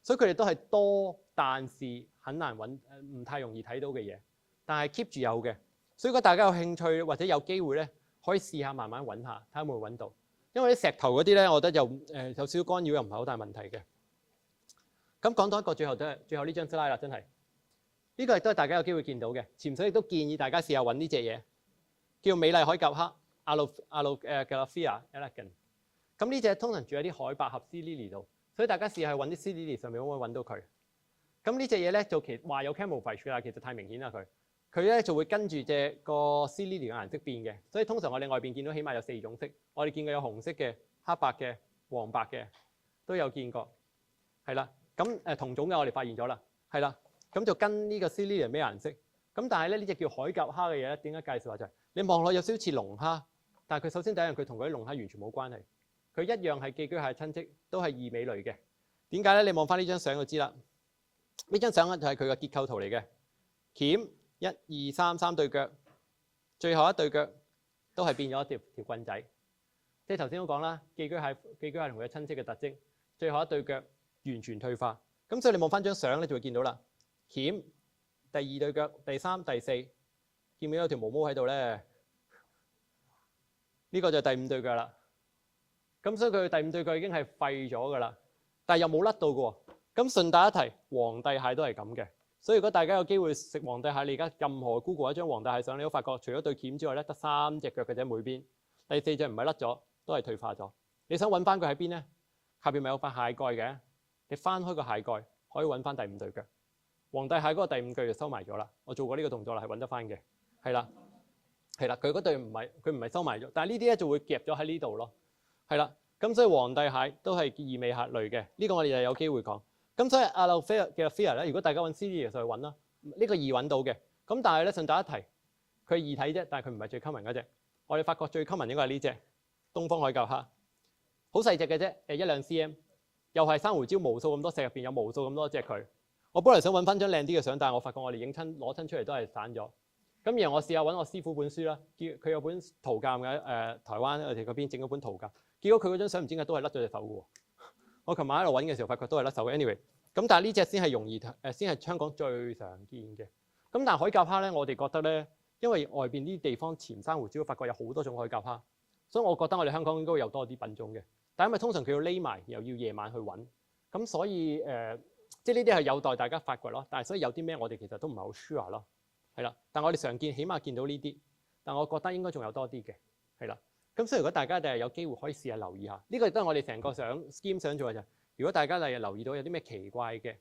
所以佢哋都係多，但是很難揾，唔太容易睇到嘅嘢。但係 keep 住有嘅，所以如果大家有興趣或者有機會咧，可以試下慢慢揾下，睇下會唔會揾到。因為啲石頭嗰啲咧，我覺得有少少干擾，又唔係好大問題嘅。咁講到一個最後呢張 slide 啦，真係呢個亦都係大家有機會見到嘅。潛水亦都建議大家試下揾呢隻嘢，叫美麗海蛤蝦 Alogalphia elegans。咁呢隻通常住喺啲海百合 sea lily 度，所以大家試下揾啲 sea lily 上面可唔可以揾到佢。咁呢隻嘢咧就話有 camouflage 㗎啦，其實太明顯啦佢。佢咧就會跟住隻個 sea lily 嘅顏色變嘅，所以通常我哋外邊見到起碼有4種色。我哋見過有紅色嘅、黑白嘅、黃白嘅，都有見過。係啦，咁同種嘅我哋發現咗啦，係啦，咁就跟呢個 sea lily 係咩顏色？咁但係咧呢隻叫海蛤蝦嘅嘢咧，點解介紹下就係你望落有少少似龍蝦，但係佢首先第一樣佢同嗰啲龍蝦完全冇關係。佢一樣係寄居蟹親戚，都係異尾類嘅。點解咧？你望翻呢張相就知啦。呢張相咧就係佢個結構圖嚟嘅。鉗1、2、3對腳，最後一對腳都係變咗條棍仔。即係頭先都講啦，寄居蟹同佢嘅親戚嘅特徵，最後一對腳完全退化。咁所以你望翻張相咧就會見到啦。鉗第2對腳、第3、第4，見唔見有條毛毛喺度咧？呢個就係第5對腳啦。咁所以佢第5對腳已經係廢咗㗎啦，但係又冇甩到嘅喎。咁順帶一提，皇帝蟹都係咁嘅。所以如果大家有機會食皇帝蟹，你而家任何 Google 一張皇帝蟹相，你都發覺除咗對鉗之外咧，得3隻腳嘅啫每邊。第4隻唔係甩咗，都係退化咗。你想揾翻佢喺邊咧？下邊咪有塊蟹蓋嘅，你翻開個蟹蓋可以揾翻第5對腳。皇帝蟹嗰個第5對就收埋咗啦。我做過呢個動作啦，係揾得翻嘅。係啦，係啦，佢嗰對唔係收埋咗，但係呢啲咧就會夾咗喺呢度咯。係啦，咁所以皇帝蟹都係異尾蟹類嘅，呢個我哋就有機會講。咁所以Alogalphia咧，如果大家揾 sea lily 就去揾啦，呢個易揾到嘅。咁但係咧順帶一提，佢易睇啫，但係佢唔係最 common 嗰隻。我哋發覺最 common 應該係呢隻東方海蛤蝦，好細隻嘅啫，1-2 cm，又係珊瑚礁無數咁多石入邊有無數咁多隻佢。我本來想揾翻張靚啲嘅相，但係我發覺我哋攞親出嚟都係散咗。咁然後我試下揾我師傅本書啦，佢有本圖鑑嘅台灣我哋嗰邊整咗本圖鑑。結果佢嗰張相唔知點解都係甩咗隻手嘅喎。我琴晚喺度揾嘅時候，發覺都係甩手嘅。anyway，咁但係呢隻先係容易先係香港最常見嘅。咁但係海蛤蝦咧，我哋覺得咧，因為外邊啲地方潛珊瑚礁，發覺有好多種海蛤蝦，所以我覺得我哋香港應該會有多啲品種嘅。但係因為通常佢要匿埋，又要夜晚去揾，咁所以即係呢啲係有待大家發掘咯。但係所以有啲咩我哋其實都唔係好 sure 咯，係啦。但係我哋常見，起碼見到呢啲，但我覺得應該仲有多啲嘅，係啦。咁所以如果大家第日有機會可以試下留意下，呢個亦都係我哋成個scheme 想做嘅就係，如果大家第日留意到有啲咩奇怪嘅，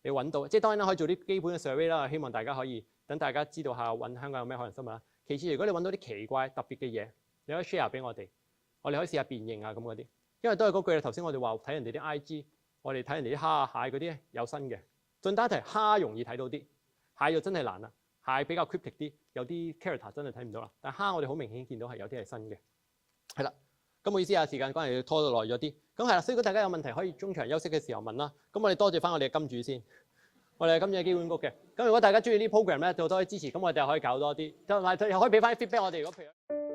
你揾到，即係當然啦，可以做啲基本嘅 survey 啦，希望大家可以等大家知道下揾香港有咩海洋生物啦。其次，如果你揾到啲奇怪特別嘅嘢，你可以 share 俾我哋可以試下辨認啊咁嗰啲，因為都係嗰句啦。頭先我哋話睇人哋啲 IG，我哋睇人哋啲蝦啊蟹嗰啲有新嘅。順帶一提，蝦容易睇到啲，蟹就真係難啦。蟹比較 cryptic 啲，有啲 character 真係睇唔到啦。但係蝦我哋好明顯見到係有啲係新嘅。係啦，咁我意思啊，時間關係拖到耐咗啲。咁係啦，所以如果大家有問題可以中場休息嘅時候問啦。咁我哋多謝翻我哋嘅金主先，我哋係今日嘅機管局嘅。咁如果大家中意呢 program 咧，就多啲支持，咁我哋可以搞多啲，同埋又可以俾翻啲 feedback 我哋。如果譬如